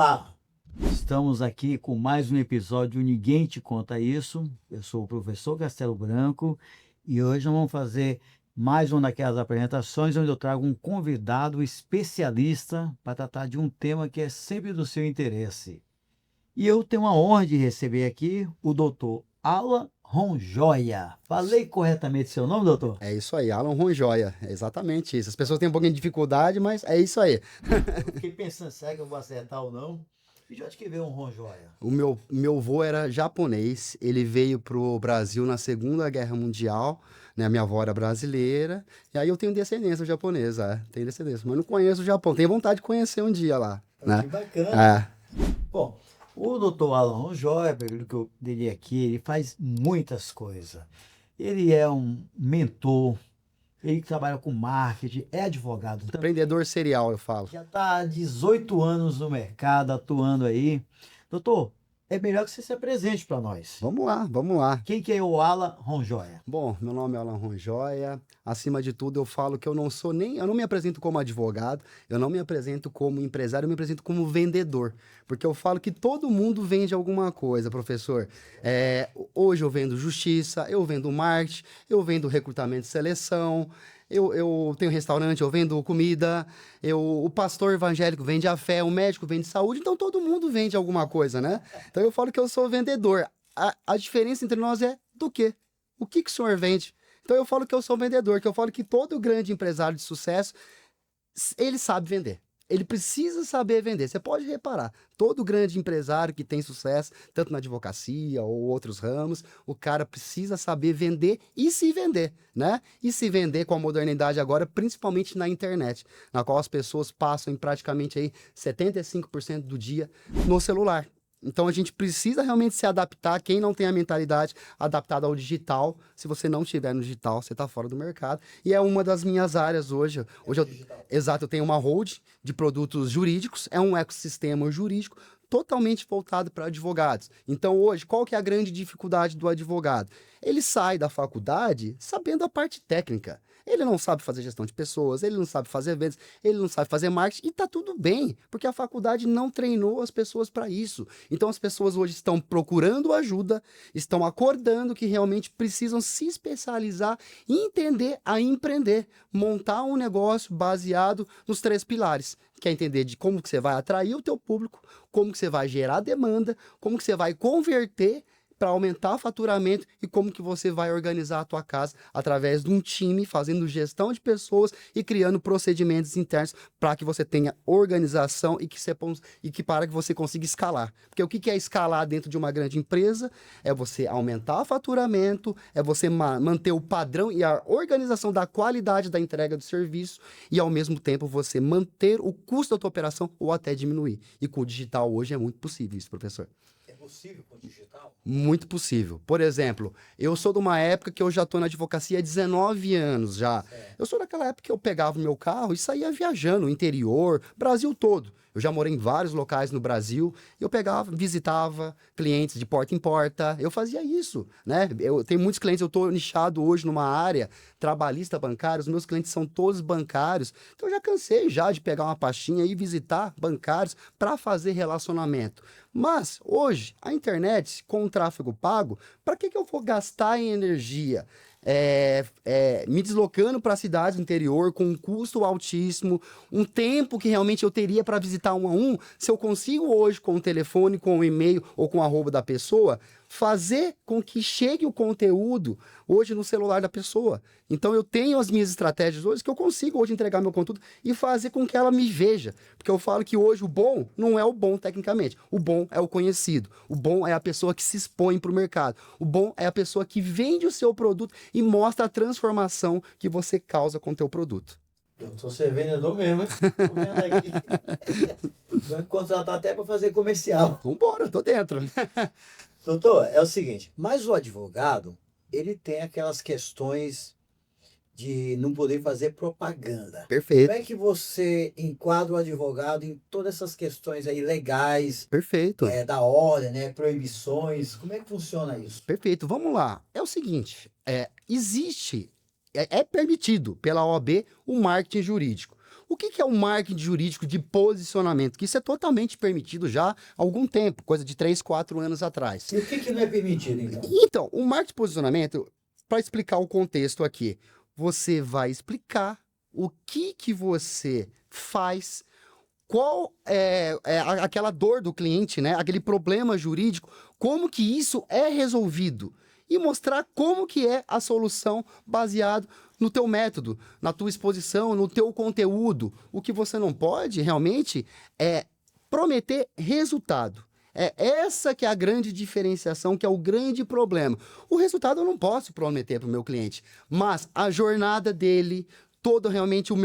Olá! Estamos aqui com mais um episódio Ninguém Te Conta Isso. Eu sou o professor Castelo Branco e hoje nós vamos fazer mais uma daquelas apresentações onde eu trago um convidado especialista para tratar de um tema que é sempre do seu interesse. E eu tenho a honra de receber aqui o doutor Alan Ronjoia. Falei corretamente seu nome, doutor? É isso aí, Alan Ronjoia, é exatamente isso. As pessoas têm um pouquinho de dificuldade, mas é isso aí. Eu fiquei pensando, será que eu vou acertar ou não? E de onde que veio um Ronjoia? O meu avô era japonês, ele veio pro Brasil na Segunda Guerra Mundial, né? Minha avó era brasileira, e aí eu tenho descendência japonesa, tenho descendência, mas não conheço o Japão, tenho vontade de conhecer um dia lá, né? Que bacana. É, Bom, o doutor Alan Ronjoia, pelo que eu diria aqui, ele faz muitas coisas. Ele é um mentor, ele trabalha com marketing, é advogado também. empreendedor serial, eu falo. Já está há 18 anos no mercado, atuando aí. Doutor, é melhor que você se apresente para nós. Vamos lá, vamos lá. Quem que é o Alan Ronjoia? Bom, meu nome é Alan Ronjoia. Acima de tudo, eu falo que eu não me apresento como advogado, eu não me apresento como empresário, eu me apresento como vendedor. Porque eu falo que todo mundo vende alguma coisa, professor. Hoje eu vendo justiça, eu vendo marketing, eu vendo recrutamento e seleção, eu tenho restaurante, eu vendo comida, o pastor evangélico vende a fé, o médico vende saúde, então todo mundo vende alguma coisa, né? Então eu falo que eu sou vendedor. A diferença entre nós é do quê? O que o senhor vende? Então eu falo que eu sou vendedor, que eu falo que todo grande empresário de sucesso, ele sabe vender. Ele precisa saber vender. Você pode reparar, todo grande empresário que tem sucesso, tanto na advocacia ou outros ramos, o cara precisa saber vender e se vender, né? E se vender com a modernidade agora, principalmente na internet, na qual as pessoas passam em praticamente aí 75% do dia no celular. Então a gente precisa realmente se adaptar. Quem não tem a mentalidade adaptada ao digital, se você não estiver no digital, você está fora do mercado. E é uma das minhas áreas hoje. Exato, eu tenho uma hold de produtos jurídicos, é um ecossistema jurídico totalmente voltado para advogados. Então hoje, qual que é a grande dificuldade do advogado? Ele sai da faculdade sabendo a parte técnica. Ele não sabe fazer gestão de pessoas, ele não sabe fazer vendas, ele não sabe fazer marketing e tá tudo bem, porque a faculdade não treinou as pessoas para isso. Então as pessoas hoje estão procurando ajuda, estão acordando que realmente precisam se especializar e entender a empreender, montar um negócio baseado nos 3 pilares. Quer entender de como que você vai atrair o teu público, como que você vai gerar demanda, como que você vai converter para aumentar o faturamento e como que você vai organizar a tua casa através de um time, fazendo gestão de pessoas e criando procedimentos internos para que você tenha organização e que para que você consiga escalar. Porque o que é escalar dentro de uma grande empresa? É você aumentar o faturamento, é você manter o padrão e a organização da qualidade da entrega do serviço e, ao mesmo tempo, você manter o custo da tua operação ou até diminuir. E com o digital hoje é muito possível isso, professor. É possível com o digital? Muito possível. Por exemplo, eu sou de uma época que eu já estou na advocacia há 19 anos já. Eu sou daquela época que eu pegava o meu carro e saía viajando, o interior, Brasil todo. Eu já morei em vários locais no Brasil, eu pegava, visitava clientes de porta em porta, eu fazia isso, né? Eu tenho muitos clientes, eu estou nichado hoje numa área trabalhista bancária, os meus clientes são todos bancários, então eu já cansei já de pegar uma pastinha e visitar bancários para fazer relacionamento. Mas hoje, a internet com o tráfego pago, para que eu vou gastar em energia? Me deslocando para cidades do interior com um custo altíssimo, um tempo que realmente eu teria para visitar um a um, se eu consigo hoje com o telefone, com o e-mail ou com o arroba da pessoa, fazer com que chegue o conteúdo hoje no celular da pessoa. Então eu tenho as minhas estratégias hoje que eu consigo hoje entregar meu conteúdo e fazer com que ela me veja. Porque eu falo que hoje o bom não é o bom tecnicamente. O bom é o conhecido. O bom é a pessoa que se expõe para o mercado. O bom é a pessoa que vende o seu produto e mostra a transformação que você causa com o teu produto. Eu tô ser vendedor mesmo, hein? Tô vendo aqui. Vou contratar até para fazer comercial. Vambora, eu tô dentro. Doutor, é o seguinte, mas o advogado, ele tem aquelas questões de não poder fazer propaganda. Perfeito. Como é que você enquadra o advogado em todas essas questões aí legais, Perfeito. da ordem, né? Proibições? Como é que funciona isso? Perfeito. Vamos lá. É o seguinte, é permitido pela OAB o marketing jurídico. O que é o marketing jurídico de posicionamento? Que isso é totalmente permitido já há algum tempo, coisa de 3, 4 anos atrás. E o que não é permitido, então? Então, o marketing de posicionamento, para explicar o contexto aqui, você vai explicar o que você faz, qual é aquela dor do cliente, né? Aquele problema jurídico, como que isso é resolvido e mostrar como que é a solução baseado no teu método, na tua exposição, no teu conteúdo. O que você não pode realmente é prometer resultado. É essa que é a grande diferenciação, que é o grande problema. O resultado eu não posso prometer para o meu cliente, mas a jornada dele, todo realmente o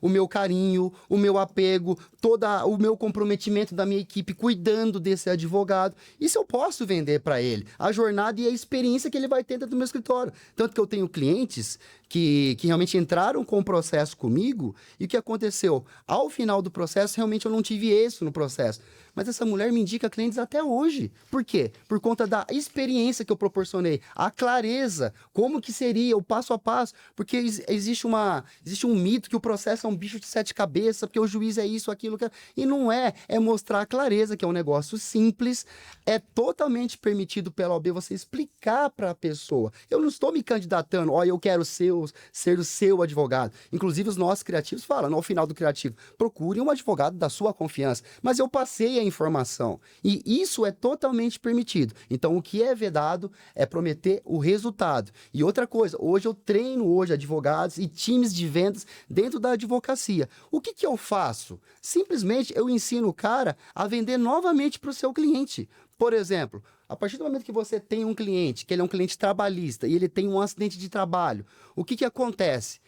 meu carinho, o meu apego, todo o meu comprometimento da minha equipe cuidando desse advogado. Isso eu posso vender para ele. A jornada e a experiência que ele vai ter dentro do meu escritório. Tanto que eu tenho clientes que realmente entraram com o processo comigo e o que aconteceu? Ao final do processo, realmente eu não tive êxito no processo. Mas essa mulher me indica clientes até hoje. Por quê? Por conta da experiência que eu proporcionei, a clareza, como que seria o passo a passo, porque existe um mito que o processo é um bicho de 7 cabeças, porque o juiz é isso, aquilo, e não é. É mostrar a clareza, que é um negócio simples, é totalmente permitido pela OAB você explicar para a pessoa. Eu não estou me candidatando, eu quero ser o seu advogado. Inclusive, os nossos criativos falam, ao final do criativo, procure um advogado da sua confiança. Mas eu passei a informação. E isso é totalmente permitido. Então, o que é vedado é prometer o resultado. E outra coisa, hoje eu treino advogados e times de vendas dentro da advocacia. O que eu faço? Simplesmente eu ensino o cara a vender novamente para o seu cliente. Por exemplo, a partir do momento que você tem um cliente, que ele é um cliente trabalhista e ele tem um acidente de trabalho, o que acontece?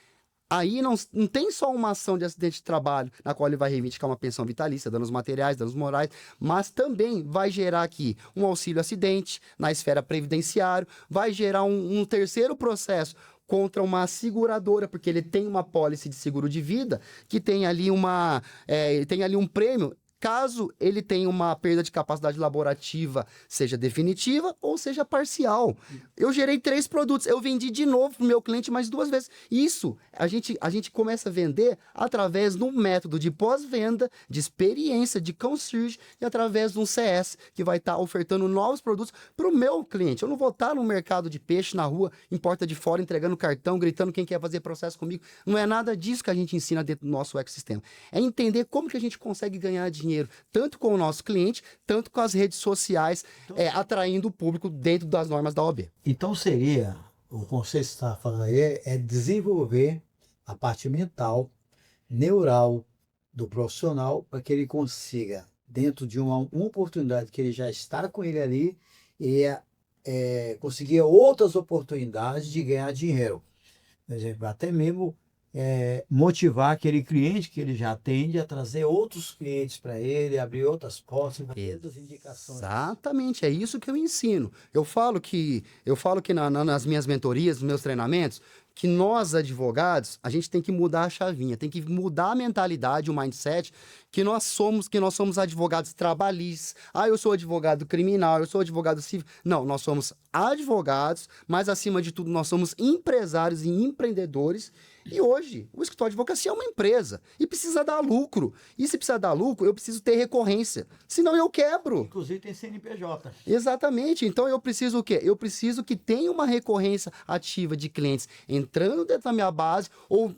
Aí não tem só uma ação de acidente de trabalho, na qual ele vai reivindicar uma pensão vitalícia, danos materiais, danos morais, mas também vai gerar aqui um auxílio acidente na esfera previdenciária, vai gerar um terceiro processo contra uma seguradora, porque ele tem uma pólice de seguro de vida que tem ali um prêmio. Caso ele tenha uma perda de capacidade laborativa, seja definitiva ou seja parcial. Eu gerei 3 produtos, eu vendi de novo para o meu cliente mais 2 vezes. Isso, a gente começa a vender através de um método de pós-venda, de experiência, de concierge e através de um CS, que vai estar ofertando novos produtos para o meu cliente. Eu não vou estar no mercado de peixe, na rua, em porta de fora, entregando cartão, gritando quem quer fazer processo comigo. Não é nada disso que a gente ensina dentro do nosso ecossistema. É entender como que a gente consegue ganhar dinheiro, tanto com o nosso cliente, tanto com as redes sociais, atraindo o público dentro das normas da OAB. Então seria, o conceito que você está falando aí, é desenvolver a parte mental, neural do profissional para que ele consiga, dentro de uma oportunidade que ele já está com ele ali, conseguir outras oportunidades de ganhar dinheiro. Por exemplo, até mesmo motivar aquele cliente que ele já atende a trazer outros clientes para ele, abrir outras portas, outras indicações. Exatamente, é isso que eu ensino. Eu falo que nas minhas mentorias, nos meus treinamentos, que nós advogados, a gente tem que mudar a chavinha, tem que mudar a mentalidade, o mindset, que nós somos advogados trabalhistas. Eu sou advogado criminal, eu sou advogado civil. Não, nós somos advogados, mas acima de tudo nós somos empresários e empreendedores. E hoje, o escritório de advocacia é uma empresa e precisa dar lucro. E se precisar dar lucro, eu preciso ter recorrência. Senão eu quebro. Inclusive tem CNPJ. Exatamente. Então eu preciso o quê? Eu preciso que tenha uma recorrência ativa de clientes entrando dentro da minha base ou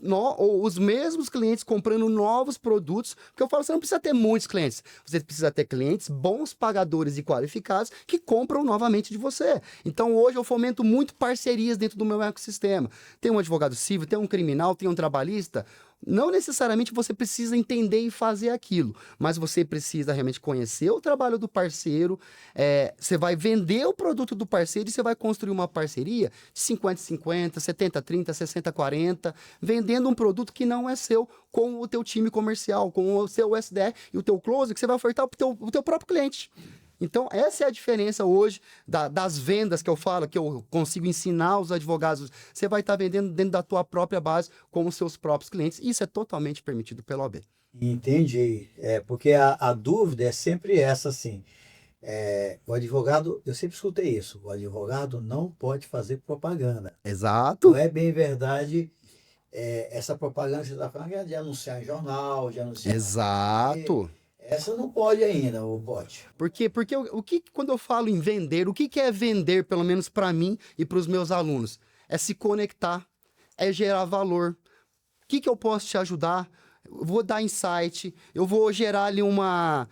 os mesmos clientes comprando novos produtos. Porque eu falo, você não precisa ter muitos clientes. Você precisa ter clientes bons, pagadores e qualificados que compram novamente de você. Então hoje eu fomento muito parcerias dentro do meu ecossistema. Tem um advogado civil, tem um criminal, tem um trabalhista. Não necessariamente você precisa entender e fazer aquilo, mas você precisa realmente conhecer o trabalho do parceiro, você vai vender o produto do parceiro e você vai construir uma parceria de 50-50, 70-30, 60-40, vendendo um produto que não é seu com o teu time comercial, com o seu SDR e o teu close que você vai ofertar para o teu próprio cliente. Então, essa é a diferença hoje das vendas que eu falo, que eu consigo ensinar os advogados. Você vai estar vendendo dentro da tua própria base com os seus próprios clientes. Isso é totalmente permitido pela OAB. Entendi. Porque a dúvida é sempre essa, assim. O advogado, eu sempre escutei isso, o advogado não pode fazer propaganda. Exato. Não é bem verdade essa propaganda que você está falando é de anunciar em jornal, de anunciar na TV. Exato. Essa não pode ainda, ou pode? Por quê? Porque quando eu falo em vender, o que é vender, pelo menos para mim e para os meus alunos? É se conectar, é gerar valor. O que eu posso te ajudar? Eu vou dar insight, eu vou gerar ali uma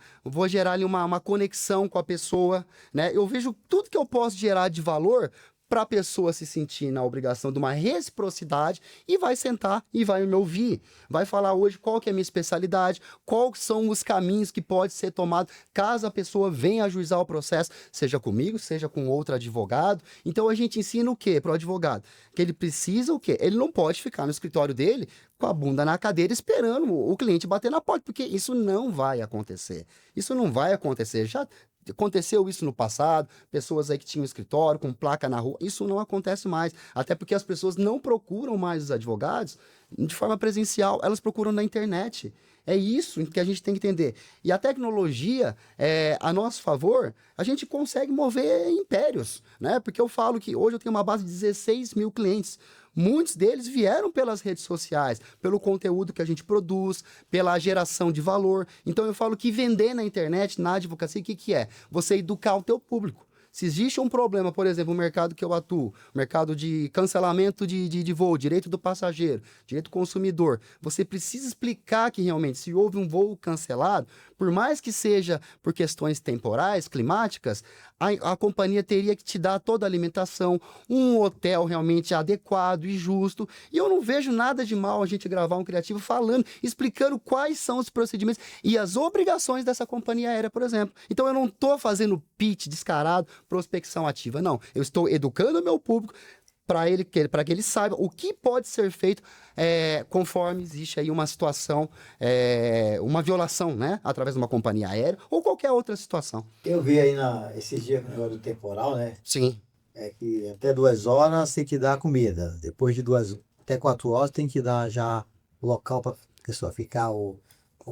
conexão com a pessoa, né? Eu vejo tudo que eu posso gerar de valor para a pessoa se sentir na obrigação de uma reciprocidade e vai sentar e vai me ouvir. Vai falar hoje qual que é a minha especialidade, quais são os caminhos que pode ser tomado caso a pessoa venha ajuizar o processo, seja comigo, seja com outro advogado. Então a gente ensina o quê para o advogado? Que ele precisa o quê? Ele não pode ficar no escritório dele com a bunda na cadeira esperando o cliente bater na porta, porque isso não vai acontecer. Isso não vai acontecer. Já aconteceu isso no passado, pessoas aí que tinham escritório com placa na rua, isso não acontece mais, até porque as pessoas não procuram mais os advogados de forma presencial, elas procuram na internet. É isso que a gente tem que entender. E a tecnologia, a nosso favor, a gente consegue mover impérios, né? Porque eu falo que hoje eu tenho uma base de 16 mil clientes. Muitos deles vieram pelas redes sociais, pelo conteúdo que a gente produz, pela geração de valor. Então eu falo que vender na internet, na advocacia, o que é? Você educar o teu público. Se existe um problema, por exemplo, o mercado que eu atuo, mercado de cancelamento de voo, direito do passageiro, direito do consumidor, você precisa explicar que realmente se houve um voo cancelado, por mais que seja por questões temporais, climáticas, a companhia teria que te dar toda a alimentação, um hotel realmente adequado e justo. E eu não vejo nada de mal a gente gravar um criativo falando, explicando quais são os procedimentos e as obrigações dessa companhia aérea, por exemplo. Então eu não estou fazendo pitch descarado, prospecção ativa, não. Eu estou educando o meu público para que ele saiba o que pode ser feito conforme existe aí uma situação, uma violação, né? Através de uma companhia aérea ou qualquer outra situação. Eu vi aí esses dias com o negócio do temporal, né? Sim. É que até 2 horas tem que dar comida. Depois de 2 até 4 horas tem que dar já o local para a pessoa ficar ou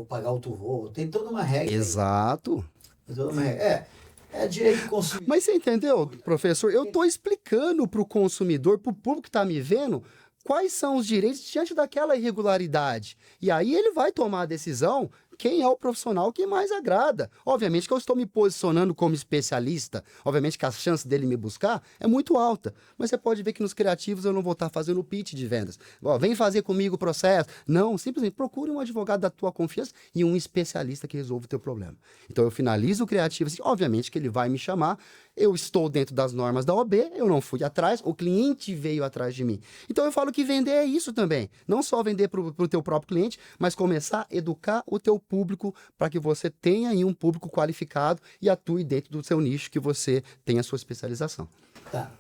pagar outro voo. Tem toda uma regra. Exato. Tem toda uma regra. É direito de consumidor. Mas você entendeu, professor? Eu estou explicando para o consumidor, para o público que está me vendo, quais são os direitos diante daquela irregularidade. E aí ele vai tomar a decisão quem é o profissional que mais agrada. Obviamente que eu estou me posicionando como especialista, obviamente que a chance dele me buscar é muito alta, mas você pode ver que nos criativos eu não vou estar fazendo pitch de vendas. Vem fazer comigo o processo. Não, simplesmente procure um advogado da tua confiança e um especialista que resolva o teu problema. Então eu finalizo o criativo, assim, obviamente que ele vai me chamar, eu estou dentro das normas da OAB, eu não fui atrás, o cliente veio atrás de mim. Então eu falo que vender é isso também, não só vender para o teu próprio cliente, mas começar a educar o teu público para que você tenha aí um público qualificado e atue dentro do seu nicho que você tem a sua especialização. Tá.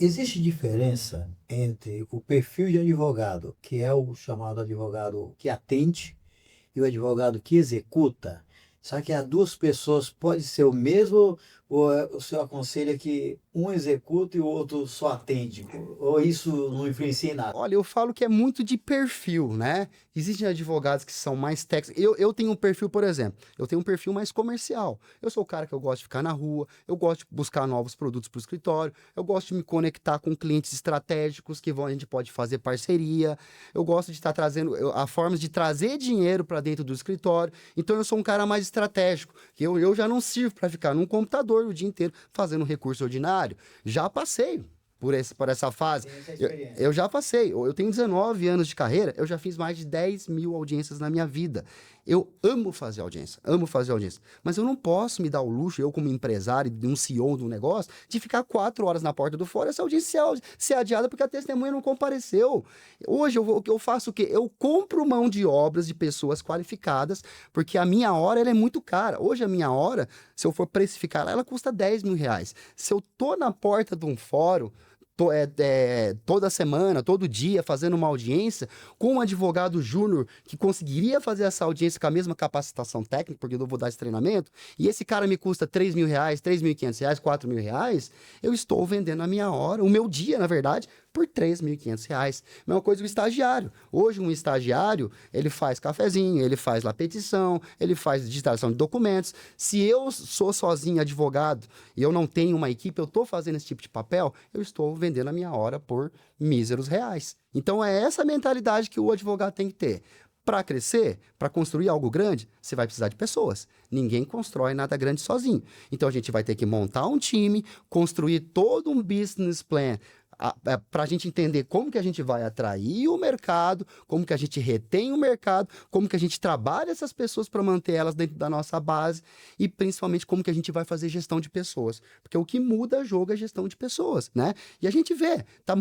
Existe diferença entre o perfil de advogado, que é o chamado advogado que atende, e o advogado que executa? Será que as duas pessoas podem ser o mesmo, ou o senhor aconselha que um executa e o outro só atende? Ou isso não influencia em nada? Olha, eu falo que é muito de perfil, né? Existem advogados que são mais técnicos. Eu tenho um perfil, por exemplo, eu tenho um perfil mais comercial. Eu sou o cara que eu gosto de ficar na rua, eu gosto de buscar novos produtos para o escritório, eu gosto de me conectar com clientes estratégicos que a gente pode fazer parceria, eu gosto de estar trazendo a formas de trazer dinheiro para dentro do escritório. Então eu sou um cara mais estratégico, que eu já não sirvo para ficar num computador o dia inteiro fazendo recurso ordinário. Já passei por essa fase. Eu já passei. Eu tenho 19 anos de carreira, eu já fiz mais de 10 mil audiências na minha vida. Eu amo fazer audiência, mas eu não posso me dar o luxo, eu como empresário, um CEO de um negócio, de ficar 4 horas na porta do fórum e essa audiência ser adiada porque a testemunha não compareceu. Hoje eu faço o quê? Eu compro mão de obras de pessoas qualificadas, porque a minha hora ela é muito cara. Hoje a minha hora, se eu for precificar ela custa 10 mil reais. Se eu tô na porta de um fórum, toda semana, todo dia, fazendo uma audiência com um advogado júnior que conseguiria fazer essa audiência com a mesma capacitação técnica, porque eu não vou dar esse treinamento, e esse cara me custa 3 mil reais, 3.500 reais, 4 mil reais, eu estou vendendo a minha hora, o meu dia, na verdade, por R$ 3.500. Mesma coisa o estagiário. Hoje um estagiário, ele faz cafezinho, ele faz lá petição, ele faz digitação de documentos. Se eu sou sozinho advogado e eu não tenho uma equipe, eu estou fazendo esse tipo de papel, eu estou vendendo a minha hora por míseros reais. Então é essa mentalidade que o advogado tem que ter. Para crescer, para construir algo grande, você vai precisar de pessoas. Ninguém constrói nada grande sozinho. Então a gente vai ter que montar um time, construir todo um business plan para a gente entender como que a gente vai atrair o mercado, como que a gente retém o mercado, como que a gente trabalha essas pessoas para manter elas dentro da nossa base e principalmente como que a gente vai fazer gestão de pessoas. Porque o que muda jogo é a gestão de pessoas, né? E a gente vê, tá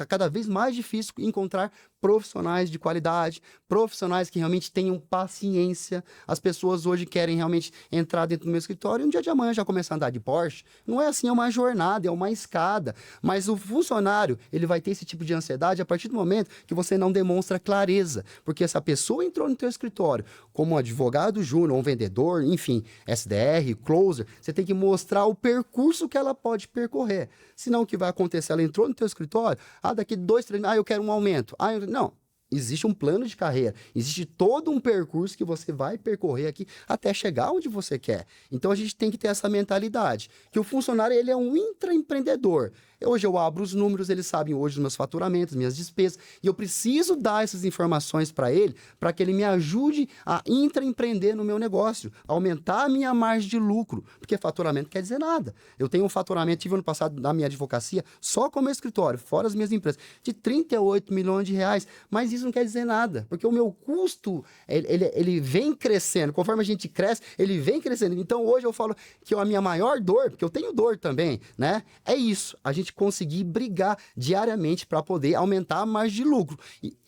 cada vez mais difícil encontrar profissionais de qualidade, profissionais que realmente tenham paciência. As pessoas hoje querem realmente entrar dentro do meu escritório e um dia de amanhã já começar a andar de Porsche. Não é assim, é uma jornada, é uma escada. Mas o funcionário, ele vai ter esse tipo de ansiedade a partir do momento que você não demonstra clareza. Porque essa pessoa entrou no teu escritório como um advogado júnior, um vendedor, enfim, SDR, closer, você tem que mostrar o percurso que ela pode percorrer. Senão o que vai acontecer? Ela entrou no teu escritório, daqui 2, 3 meses, eu quero um aumento. Não. Existe um plano de carreira, existe todo um percurso que você vai percorrer aqui até chegar onde você quer. Então a gente tem que ter essa mentalidade, que o funcionário ele é um intraempreendedor. Hoje eu abro os números, eles sabem hoje os meus faturamentos, minhas despesas, e eu preciso dar essas informações para ele, para que ele me ajude a intraempreender no meu negócio, aumentar a minha margem de lucro, porque faturamento quer dizer nada. Eu tenho um faturamento, tive ano passado na minha advocacia, só com o meu escritório, fora as minhas empresas, de 38 milhões de reais, mas isso não quer dizer nada, porque o meu custo, ele vem crescendo, conforme a gente cresce, ele vem crescendo. Então hoje eu falo que a minha maior dor, porque eu tenho dor também, né? É isso, a gente conseguir brigar diariamente para poder aumentar a margem de lucro.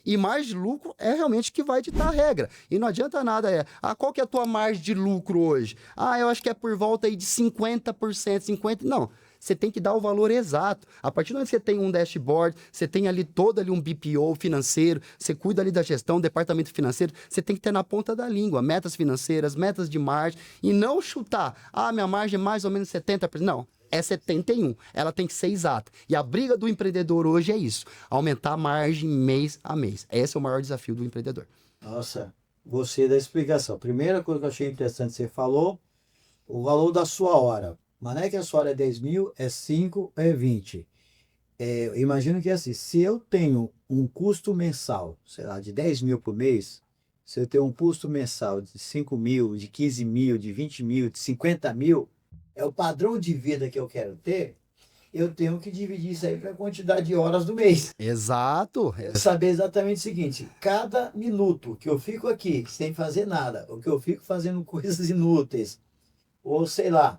E margem de lucro é realmente o que vai ditar a regra. E não adianta nada, qual que é a tua margem de lucro hoje? Eu acho que é por volta aí de 50%, 50%, não. Você tem que dar o valor exato. A partir do momento que você tem um dashboard, você tem ali um BPO financeiro, você cuida ali da gestão, departamento financeiro, você tem que ter na ponta da língua metas financeiras, metas de margem, e não chutar, minha margem é mais ou menos 70%. Não, é 71%. Ela tem que ser exata. E a briga do empreendedor hoje é isso, aumentar a margem mês a mês. Esse é o maior desafio do empreendedor. Nossa, gostei da explicação. Primeira coisa que eu achei interessante, você falou o valor da sua hora. Mas não é que a sua hora é 10 mil, é 5, é 20. Eu imagino que assim, se eu tenho um custo mensal, sei lá, de 10 mil por mês, se eu tenho um custo mensal de 5 mil, de 15 mil, de 20 mil, de 50 mil, é o padrão de vida que eu quero ter, eu tenho que dividir isso aí pela quantidade de horas do mês. Exato. Saber exatamente o seguinte, cada minuto que eu fico aqui sem fazer nada, ou que eu fico fazendo coisas inúteis, ou sei lá,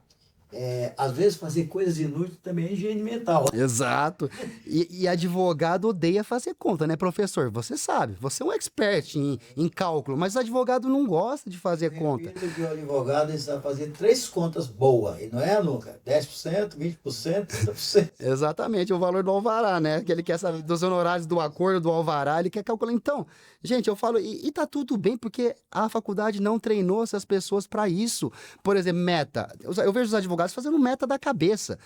às vezes fazer coisas inúteis também é higiene mental. Exato. E advogado odeia fazer conta, né, professor? Você sabe, você é um expert em cálculo, mas o advogado não gosta de fazer conta. Que o advogado precisa fazer 3 contas boas, e não é nunca? 10%, 20%, 30%. Exatamente, o valor do alvará, né? Que ele quer saber dos honorários do acordo, do alvará, ele quer calcular. Então, gente, eu falo, e tá tudo bem, porque a faculdade não treinou essas pessoas para isso. Por exemplo, meta. Eu vejo os advogados fazendo meta da cabeça.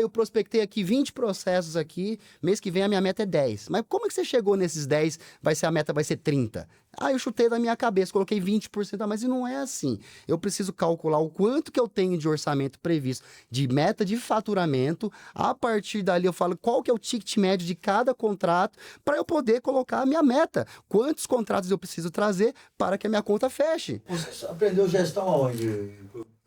Eu prospectei aqui 20 processos aqui, mês que vem a minha meta é 10. Mas como é que você chegou nesses 10? A meta vai ser 30. Eu chutei da minha cabeça, coloquei 20%, mas não é assim. Eu preciso calcular o quanto que eu tenho de orçamento previsto, de meta de faturamento. A partir dali eu falo qual que é o ticket médio de cada contrato para eu poder colocar a minha meta. Quantos contratos eu preciso trazer para que a minha conta feche. Você aprendeu gestão aonde?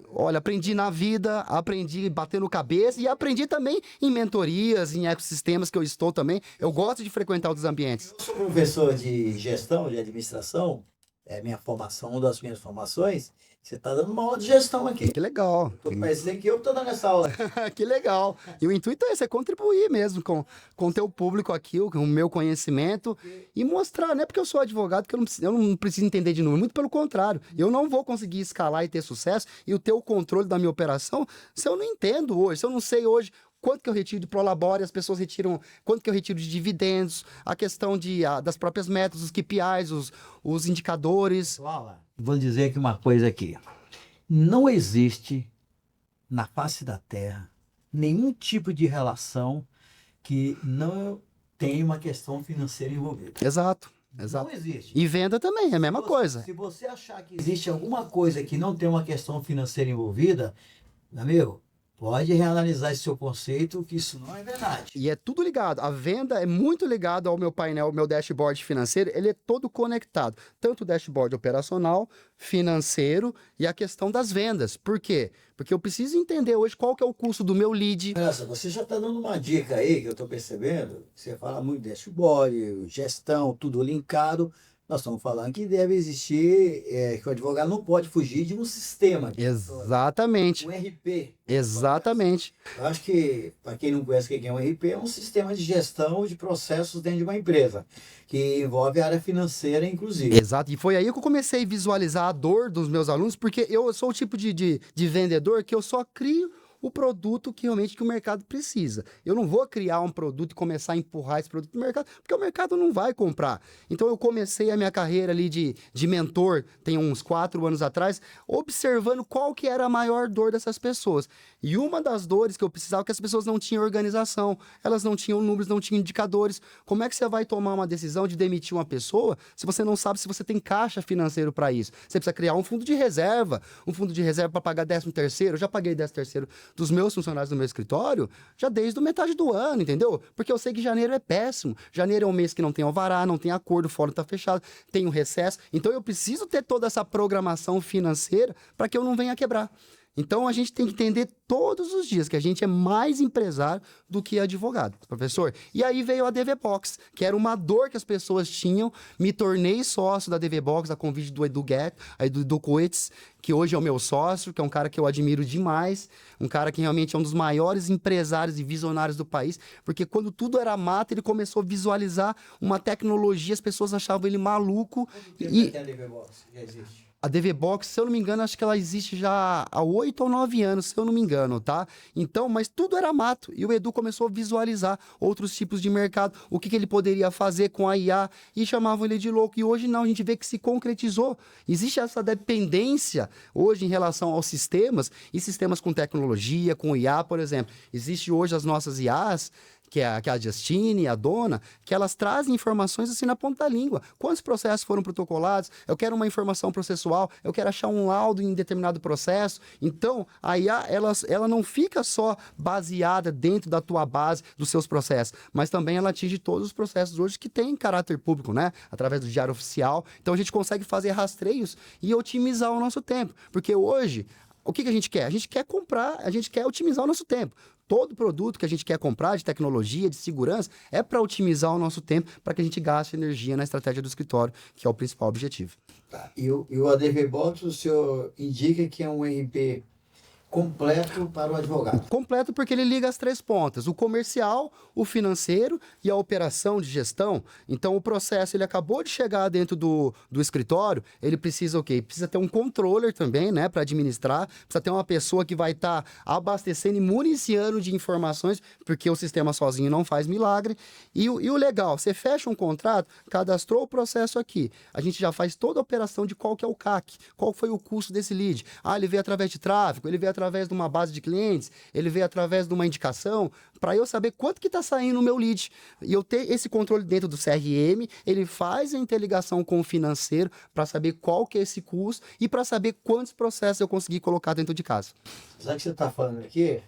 Olha, aprendi na vida, aprendi batendo cabeça e aprendi também em mentorias, em ecossistemas que eu estou também. Eu gosto de frequentar outros ambientes. Eu sou professor de gestão, de administração, é minha formação, uma das minhas formações. Você está dando uma aula de gestão aqui. Que legal. Parece que eu estou dando essa aula. Que legal. E o intuito é esse, é contribuir mesmo com o teu público aqui, com o meu conhecimento e mostrar, não é porque eu sou advogado que eu não preciso entender de número, muito pelo contrário. Eu não vou conseguir escalar e ter sucesso e o teu controle da minha operação se eu não entendo hoje, se eu não sei hoje quanto que eu retiro de Prolabore, as pessoas retiram, quanto que eu retiro de dividendos, a questão das próprias metas, os KPIs, os indicadores. Vou dizer aqui uma coisa aqui. Não existe na face da Terra nenhum tipo de relação que não tem uma questão financeira envolvida. Exato. Não existe. E venda também, é a mesma coisa. Se você achar que existe alguma coisa que não tem uma questão financeira envolvida, meu amigo, pode reanalisar esse seu conceito, que isso não é verdade. E é tudo ligado. A venda é muito ligada ao meu painel, meu dashboard financeiro, ele é todo conectado. Tanto o dashboard operacional, financeiro e a questão das vendas. Por quê? Porque eu preciso entender hoje qual que é o custo do meu lead. Nossa, você já está dando uma dica aí, que eu estou percebendo. Você fala muito de dashboard, gestão, tudo linkado. Nós estamos falando que deve existir, que o advogado não pode fugir de um sistema. Exatamente. Um RP. Exatamente. Eu acho que, para quem não conhece o que é um RP, é um sistema de gestão de processos dentro de uma empresa, que envolve a área financeira, inclusive. Exato. E foi aí que eu comecei a visualizar a dor dos meus alunos, porque eu sou o tipo de vendedor que eu só crio o produto que realmente que o mercado precisa. Eu não vou criar um produto e começar a empurrar esse produto no mercado, porque o mercado não vai comprar. Então eu comecei a minha carreira ali de mentor, tem uns 4 anos atrás, observando qual que era a maior dor dessas pessoas. E uma das dores que eu precisava é que as pessoas não tinham organização, elas não tinham números, não tinham indicadores. Como é que você vai tomar uma decisão de demitir uma pessoa se você não sabe se você tem caixa financeiro para isso? Você precisa criar um fundo de reserva para pagar 13º. Eu já paguei 13º dos meus funcionários do meu escritório já desde a metade do ano, entendeu? Porque eu sei que janeiro é péssimo. Janeiro é um mês que não tem alvará, não tem acordo, o fórum está fechado, tem um recesso. Então eu preciso ter toda essa programação financeira para que eu não venha quebrar. Então, a gente tem que entender todos os dias que a gente é mais empresário do que advogado, professor. E aí veio a DV Box, que era uma dor que as pessoas tinham. Me tornei sócio da DV Box, a convite do Edu Guedes, do Edu Coates, que hoje é o meu sócio, que é um cara que eu admiro demais, um cara que realmente é um dos maiores empresários e visionários do país, porque quando tudo era mato, ele começou a visualizar uma tecnologia, as pessoas achavam ele maluco. Quanto tempo que a DV Box já existe? A DV Box, se eu não me engano, acho que ela existe já há 8 ou 9 anos, se eu não me engano, tá? Então, mas tudo era mato. E o Edu começou a visualizar outros tipos de mercado, o que ele poderia fazer com a IA, e chamavam ele de louco. E hoje não, a gente vê que se concretizou. Existe essa dependência hoje em relação aos sistemas, e sistemas com tecnologia, com IA, por exemplo. Existe hoje as nossas IAs, que é a Justine, a Dona, que elas trazem informações assim na ponta da língua. Quantos processos foram protocolados? Eu quero uma informação processual, eu quero achar um laudo em determinado processo. Então, a IA, ela não fica só baseada dentro da tua base, dos seus processos, mas também ela atinge todos os processos hoje que têm caráter público, né? Através do diário oficial. Então, a gente consegue fazer rastreios e otimizar o nosso tempo. Porque hoje, o que a gente quer? A gente quer comprar, a gente quer otimizar o nosso tempo. Todo produto que a gente quer comprar de tecnologia, de segurança, é para otimizar o nosso tempo, para que a gente gaste energia na estratégia do escritório, que é o principal objetivo. Tá. E o ADV Box, o senhor indica que é um RP completo para o advogado? Completo porque ele liga as 3 pontas, o comercial, o financeiro e a operação de gestão. Então, o processo, ele acabou de chegar dentro do escritório, ele precisa o quê? Precisa ter um controller também, né, para administrar, precisa ter uma pessoa que vai estar abastecendo e municiando de informações, porque o sistema sozinho não faz milagre. E o legal, você fecha um contrato, cadastrou o processo aqui, a gente já faz toda a operação de qual que é o CAC, qual foi o custo desse lead. Ah, ele veio através de tráfego, ele veio através de uma base de clientes, ele veio através de uma indicação, para eu saber quanto que está saindo no meu lead. E eu ter esse controle dentro do CRM, ele faz a interligação com o financeiro para saber qual que é esse custo e para saber quantos processos eu consegui colocar dentro de casa. Sabe que você está falando aqui?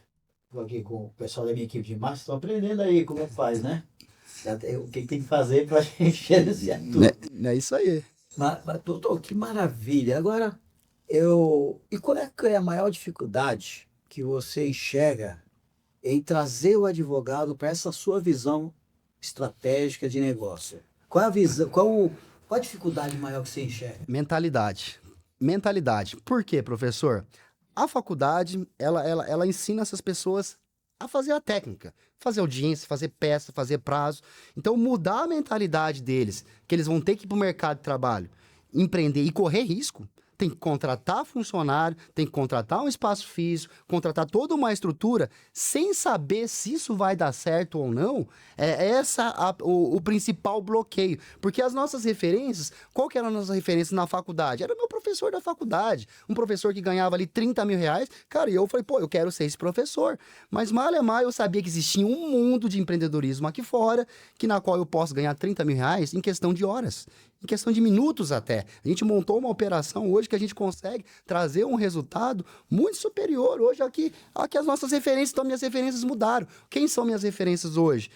Estou aqui com o pessoal da minha equipe de marketing, estou aprendendo aí como é que faz, né? O que tem que fazer para a gente gerenciar tudo. É isso aí. Mas, doutor, que maravilha. Agora, e qual é que é a maior dificuldade que você enxerga em trazer o advogado para essa sua visão estratégica de negócio? Qual é a visão, qual a dificuldade maior que você enxerga? Mentalidade. Por quê, professor? A faculdade, ela ensina essas pessoas a fazer a técnica, fazer audiência, fazer peça, fazer prazo. Então, mudar a mentalidade deles, que eles vão ter que ir para o mercado de trabalho, empreender e correr risco. tem que contratar funcionário, tem que contratar um espaço físico, contratar toda uma estrutura, sem saber se isso vai dar certo ou não, o principal bloqueio. Porque as nossas referências, qual que era a nossa referência na faculdade? Era o meu professor da faculdade, um professor que ganhava ali 30 mil reais, cara, e eu falei, pô, eu quero ser esse professor. Mas mal é mal, eu sabia que existia um mundo de empreendedorismo aqui fora, na qual eu posso ganhar 30 mil reais em questão de horas. Em questão de minutos até. A gente montou uma operação hoje que a gente consegue trazer um resultado muito superior hoje aqui as nossas referências. Então, minhas referências mudaram. Quem são minhas referências hoje?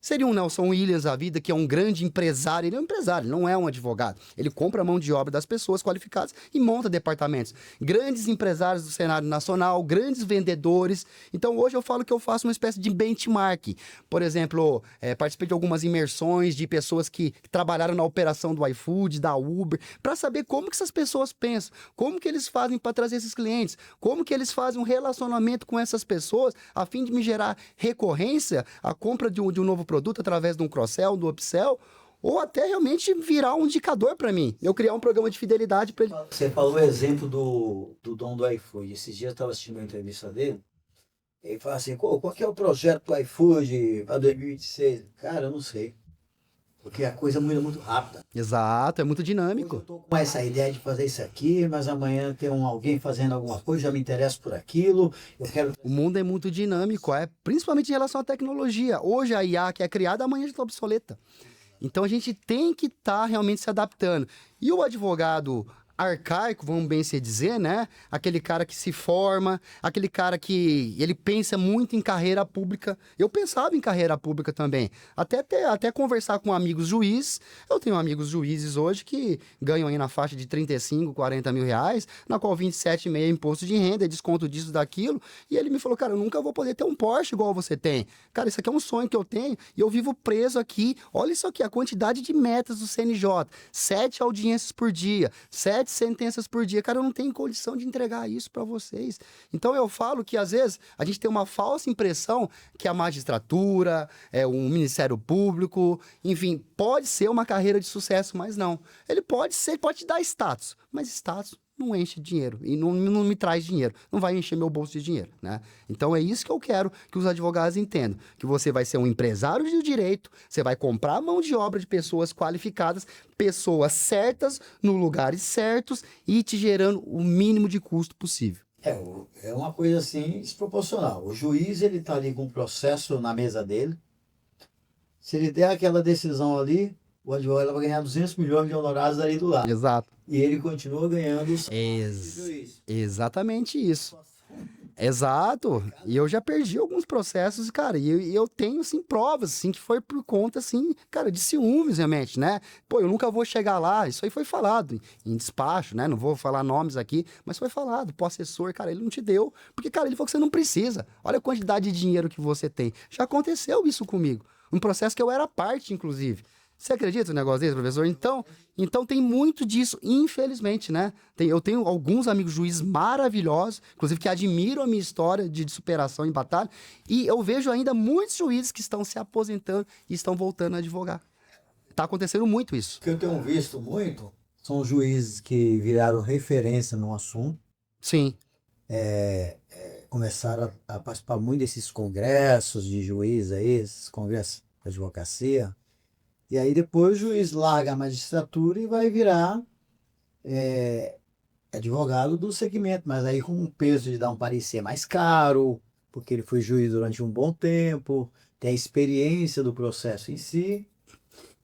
Seria um Nelson Williams da vida, que é um grande empresário. Ele é um empresário, ele não é um advogado. Ele compra a mão de obra das pessoas qualificadas e monta departamentos. Grandes empresários do cenário nacional, grandes vendedores. Então, hoje eu falo que eu faço uma espécie de benchmark. Por exemplo, participei de algumas imersões de pessoas que trabalharam na operação do iFood, da Uber, para saber como que essas pessoas pensam, como que eles fazem para trazer esses clientes, como que eles fazem um relacionamento com essas pessoas, a fim de me gerar recorrência, a compra de um novo produto através de um cross-sell, do upsell, ou até realmente virar um indicador para mim. Eu criar um programa de fidelidade para ele. Você falou o exemplo do dono do iFood. Esses dias eu estava assistindo uma entrevista dele. Ele fala assim, qual que é o projeto do iFood para 2026? Cara, eu não sei. Porque a coisa muda muito rápida. Exato, é muito dinâmico. Hoje eu estou com essa ideia de fazer isso aqui, mas amanhã tem alguém fazendo alguma coisa, já me interesso por aquilo, eu quero... O mundo é muito dinâmico, principalmente em relação à tecnologia. Hoje a IA que é criada, amanhã já está obsoleta. Então a gente tem que estar realmente se adaptando. E o advogado arcaico, vamos bem se dizer, né? Aquele cara que se forma, aquele cara que ele pensa muito em carreira pública. Eu pensava em carreira pública também. Até conversar com amigos juízes. Eu tenho amigos juízes hoje que ganham aí na faixa de 35, 40 mil reais, na qual 27,5 é imposto de renda, é desconto disso, daquilo. E ele me falou, cara, eu nunca vou poder ter um Porsche igual você tem. Cara, isso aqui é um sonho que eu tenho e eu vivo preso aqui. Olha isso aqui, a quantidade de metas do CNJ. 7 audiências por dia, 7 sentenças por dia. Cara, eu não tenho condição de entregar isso para vocês. Então eu falo que às vezes a gente tem uma falsa impressão que a magistratura, um Ministério Público, enfim, pode ser uma carreira de sucesso, mas não. Ele pode te dar status, mas status não enche dinheiro e não me traz dinheiro, não vai encher meu bolso de dinheiro, né? Então é isso que eu quero que os advogados entendam, que você vai ser um empresário de direito, você vai comprar a mão de obra de pessoas qualificadas, pessoas certas, no lugares certos e te gerando o mínimo de custo possível. É uma coisa assim desproporcional. O juiz, ele tá ali com o processo na mesa dele, se ele der aquela decisão ali, o advogado vai ganhar 200 milhões de honorários ali do lado. Exato. E ele continua ganhando o juiz. Exatamente isso. Exato. E eu já perdi alguns processos, cara, e eu tenho, assim, provas, assim, que foi por conta, assim, cara, de ciúmes, realmente, né? Pô, eu nunca vou chegar lá, isso aí foi falado em despacho, né? Não vou falar nomes aqui, mas foi falado, o assessor, cara, ele não te deu, porque, cara, ele falou que você não precisa. Olha a quantidade de dinheiro que você tem. Já aconteceu isso comigo. Um processo que eu era parte, inclusive. Você acredita no negócio desse, professor? Então tem muito disso, infelizmente, né? Eu tenho alguns amigos juízes maravilhosos, inclusive que admiram a minha história de superação em batalha, e eu vejo ainda muitos juízes que estão se aposentando e estão voltando a advogar. Tá acontecendo muito isso. O que eu tenho visto muito são juízes que viraram referência no assunto. Sim. Começaram a participar muito desses congressos de juiz aí, esses congressos de advocacia. E aí depois o juiz larga a magistratura e vai virar advogado do segmento, mas aí com o peso de dar um parecer mais caro, porque ele foi juiz durante um bom tempo, tem a experiência do processo em si.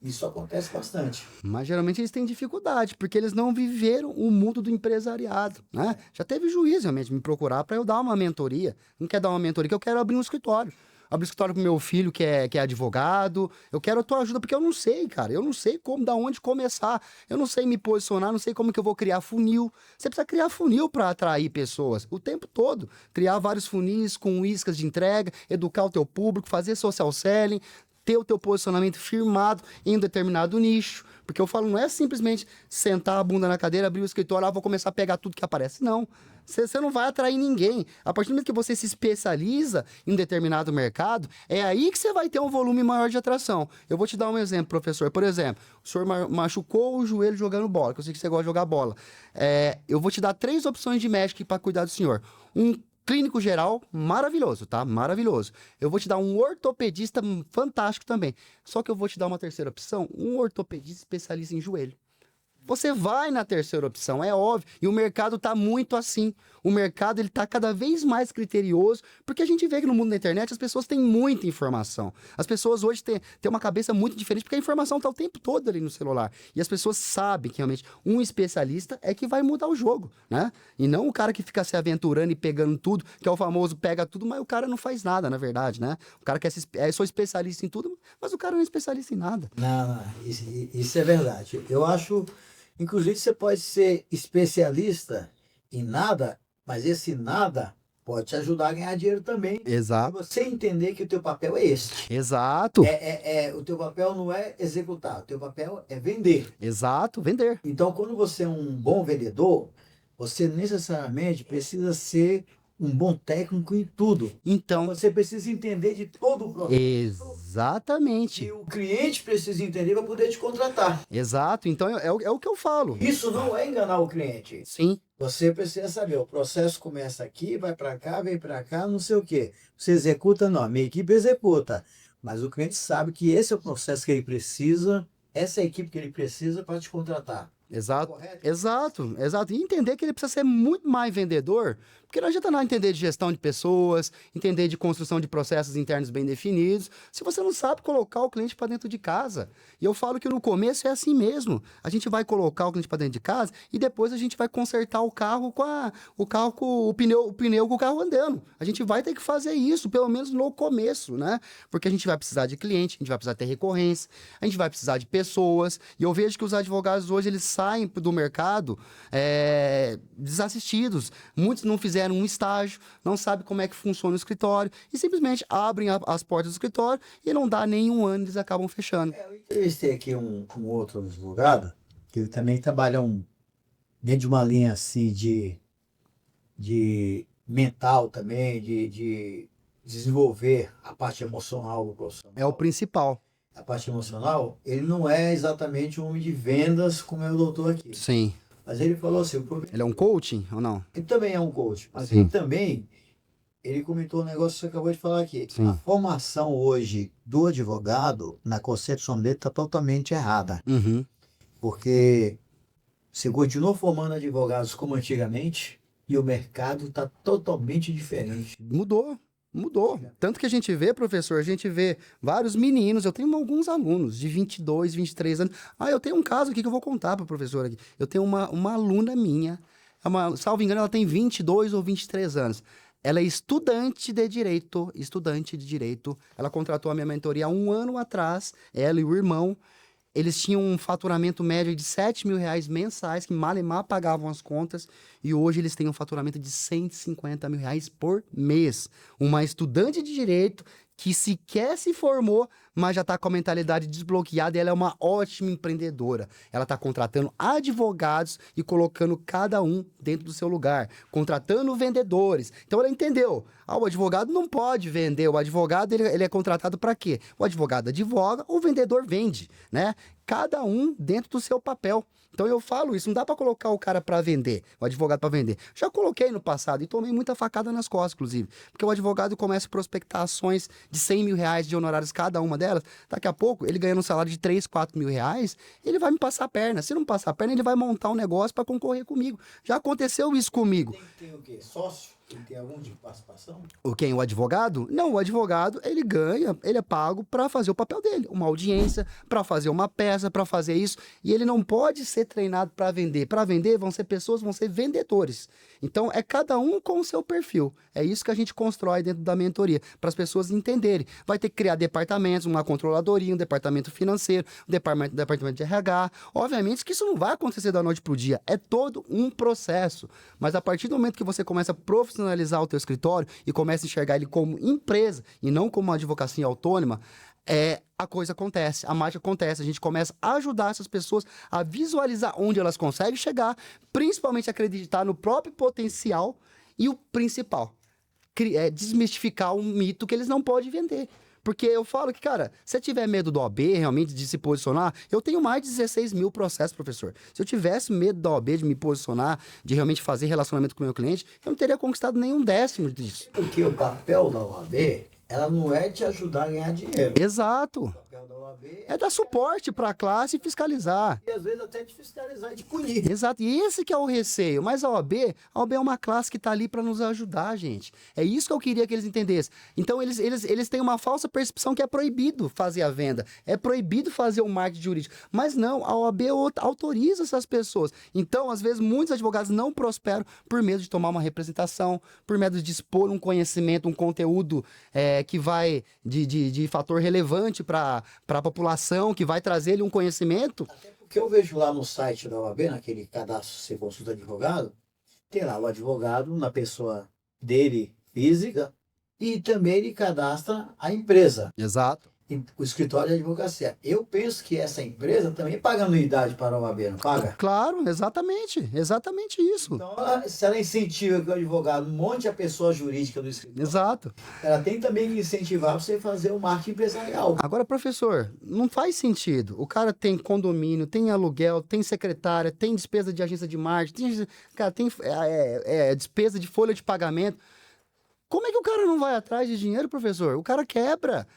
Isso acontece bastante. Mas geralmente eles têm dificuldade, porque eles não viveram o mundo do empresariado, né? Já teve juiz realmente me procurar para eu dar uma mentoria. Não quer dar uma mentoria, que eu quero abrir um escritório. Abrir escritório pro meu filho que é advogado. Eu quero a tua ajuda, porque eu não sei, cara. Eu não sei da onde começar. Eu não sei me posicionar, não sei como que eu vou criar funil. Você precisa criar funil para atrair pessoas o tempo todo. Criar vários funis com iscas de entrega, educar o teu público, fazer social selling. ter o teu posicionamento firmado em um determinado nicho. Porque eu falo, não é simplesmente sentar a bunda na cadeira, abrir o escritório, vou começar a pegar tudo que aparece. Não. Você não vai atrair ninguém. A partir do momento que você se especializa em um determinado mercado, é aí que você vai ter um volume maior de atração. Eu vou te dar um exemplo, professor. Por exemplo, o senhor machucou o joelho jogando bola, que eu sei que você gosta de jogar bola. Eu vou te dar 3 opções de médico para cuidar do senhor. Um clínico geral, maravilhoso, tá? Maravilhoso. Eu vou te dar um ortopedista fantástico também. Só que eu vou te dar uma terceira opção, um ortopedista especialista em joelho. Você vai na terceira opção, é óbvio. E o mercado está muito assim. O mercado está cada vez mais criterioso, porque a gente vê que no mundo da internet as pessoas têm muita informação. As pessoas hoje têm uma cabeça muito diferente, porque a informação está o tempo todo ali no celular. E as pessoas sabem que realmente um especialista é que vai mudar o jogo, né? E não o cara que fica se aventurando e pegando tudo, que é o famoso pega tudo, mas o cara não faz nada, na verdade, né? O cara sou especialista em tudo, mas o cara não é especialista em nada. Não, isso é verdade. Eu acho, inclusive, você pode ser especialista em nada, mas esse nada pode te ajudar a ganhar dinheiro também. Exato. Se você entender que o teu papel é esse. Exato. O teu papel não é executar, o teu papel é vender. Exato, vender. Então, quando você é um bom vendedor, você necessariamente precisa ser um bom técnico em tudo. Então, Você precisa entender de todo o processo. exatamente. E o cliente precisa entender para poder te contratar. Exato. Então, é o que eu falo. Isso não é enganar o cliente. Sim. Você precisa saber, o processo começa aqui, vai para cá, vem para cá, não sei o quê. Você executa, não, a minha equipe executa. Mas o cliente sabe que esse é o processo que ele precisa, essa é a equipe que ele precisa para te contratar. Exato. Correto? Exato. E entender que ele precisa ser muito mais vendedor, porque não adianta nada entender de gestão de pessoas, entender de construção de processos internos bem definidos, se você não sabe colocar o cliente para dentro de casa. E eu falo que no começo é assim mesmo. A gente vai colocar o cliente para dentro de casa e depois a gente vai consertar o carro com o pneu com o carro andando. A gente vai ter que fazer isso, pelo menos no começo, né? Porque a gente vai precisar de cliente, a gente vai precisar ter recorrência, a gente vai precisar de pessoas. E eu vejo que os advogados hoje, eles saem do mercado desassistidos. Muitos não fizeram um estágio, não sabem como é que funciona o escritório e simplesmente abrem as portas do escritório e não dá nem um ano, eles acabam fechando. Eu entrevistei aqui um outro advogado, que ele também trabalha dentro de uma linha assim de mental também, de desenvolver a parte emocional do profissional. É o principal. A parte emocional, ele não é exatamente um homem de vendas como é o doutor aqui. Sim. Mas ele falou assim, Ele é um coaching ou não? ele também é um coach, mas Sim. ele comentou um negócio que você acabou de falar aqui. Sim. A formação hoje do advogado, na concepção dele, está totalmente errada. Uhum. Porque você continuou formando advogados como antigamente e o mercado está totalmente diferente. Mudou. Tanto que a gente vê, professor, a gente vê vários meninos, eu tenho alguns alunos de 22, 23 anos. Eu tenho um caso aqui que eu vou contar para a professora aqui. Eu tenho uma aluna minha, salvo engano, ela tem 22 ou 23 anos. Ela é estudante de direito. Ela contratou a minha mentoria há um ano atrás, ela e o irmão. Eles tinham um faturamento médio de R$7.000 mensais, que mal e mal pagavam as contas, e hoje eles têm um faturamento de R$150.000 por mês. Uma estudante de direito que sequer se formou, mas já está com a mentalidade desbloqueada e ela é uma ótima empreendedora. Ela está contratando advogados e colocando cada um dentro do seu lugar, contratando vendedores. Então ela entendeu, o advogado não pode vender, o advogado ele é contratado para quê? O advogado advoga, o vendedor vende, né? Cada um dentro do seu papel. Então eu falo isso, não dá para colocar o cara para vender, o advogado para vender. Já coloquei no passado e tomei muita facada nas costas, inclusive. Porque o advogado começa a prospectar ações de R$100.000 de honorários cada uma delas. Daqui a pouco, ele ganhando um salário de R$3.000, R$4.000, ele vai me passar a perna. Se não passar a perna, ele vai montar um negócio para concorrer comigo. Já aconteceu isso comigo. Tem o quê? Sócio? Tem algum de participação? Quem? O advogado? Não, o advogado, ele ganha, ele é pago para fazer o papel dele. Uma audiência, para fazer uma peça, para fazer isso. E ele não pode ser treinado para vender. Para vender, vão ser vendedores. Então, é cada um com o seu perfil. É isso que a gente constrói dentro da mentoria, para as pessoas entenderem. Vai ter que criar departamentos, uma controladoria, um departamento financeiro, um departamento de RH. Obviamente que isso não vai acontecer da noite para o dia. É todo um processo. Mas a partir do momento que você começa a profissionalizar o teu escritório e começa a enxergar ele como empresa e não como uma advocacia autônoma, a coisa acontece, a mágica acontece. A gente começa a ajudar essas pessoas a visualizar onde elas conseguem chegar, principalmente acreditar no próprio potencial e o principal, desmistificar um mito que eles não podem vender. Porque eu falo que, cara, se você tiver medo da OAB realmente de se posicionar, eu tenho mais de 16 mil processos, professor. Se eu tivesse medo da OAB de me posicionar, de realmente fazer relacionamento com o meu cliente, eu não teria conquistado nenhum décimo disso. Porque o papel da OAB, ela não é te ajudar a ganhar dinheiro. Exato. O papel da OAB É dar suporte para a classe e fiscalizar. e às vezes até de fiscalizar e de punir. Exato, e esse que é o receio. Mas a OAB é uma classe que está ali para nos ajudar, gente. É isso que eu queria que eles entendessem. Então, eles têm uma falsa percepção que é proibido fazer a venda, é proibido fazer o marketing jurídico. Mas não, a OAB autoriza essas pessoas. Então, às vezes, muitos advogados não prosperam por medo de tomar uma representação, por medo de expor um conhecimento, um conteúdo que vai de fator relevante para a população, que vai trazer ele um conhecimento. Até porque eu vejo lá no site da OAB, naquele cadastro Você Consulta Advogado, tem lá o advogado na pessoa dele física e também ele cadastra a empresa, Exato. o escritório de advocacia. Eu penso que essa empresa também paga anuidade para a OAB, não paga? Claro, exatamente isso. Então, se ela incentiva que o advogado monte a pessoa jurídica do escritório, Exato. ela tem também que incentivar você fazer o marketing empresarial. Agora, professor, não faz sentido. O cara tem condomínio, tem aluguel, tem secretária, tem despesa de agência de marketing, tem despesa de folha de pagamento. Como é que o cara não vai atrás de dinheiro, professor? O cara quebra.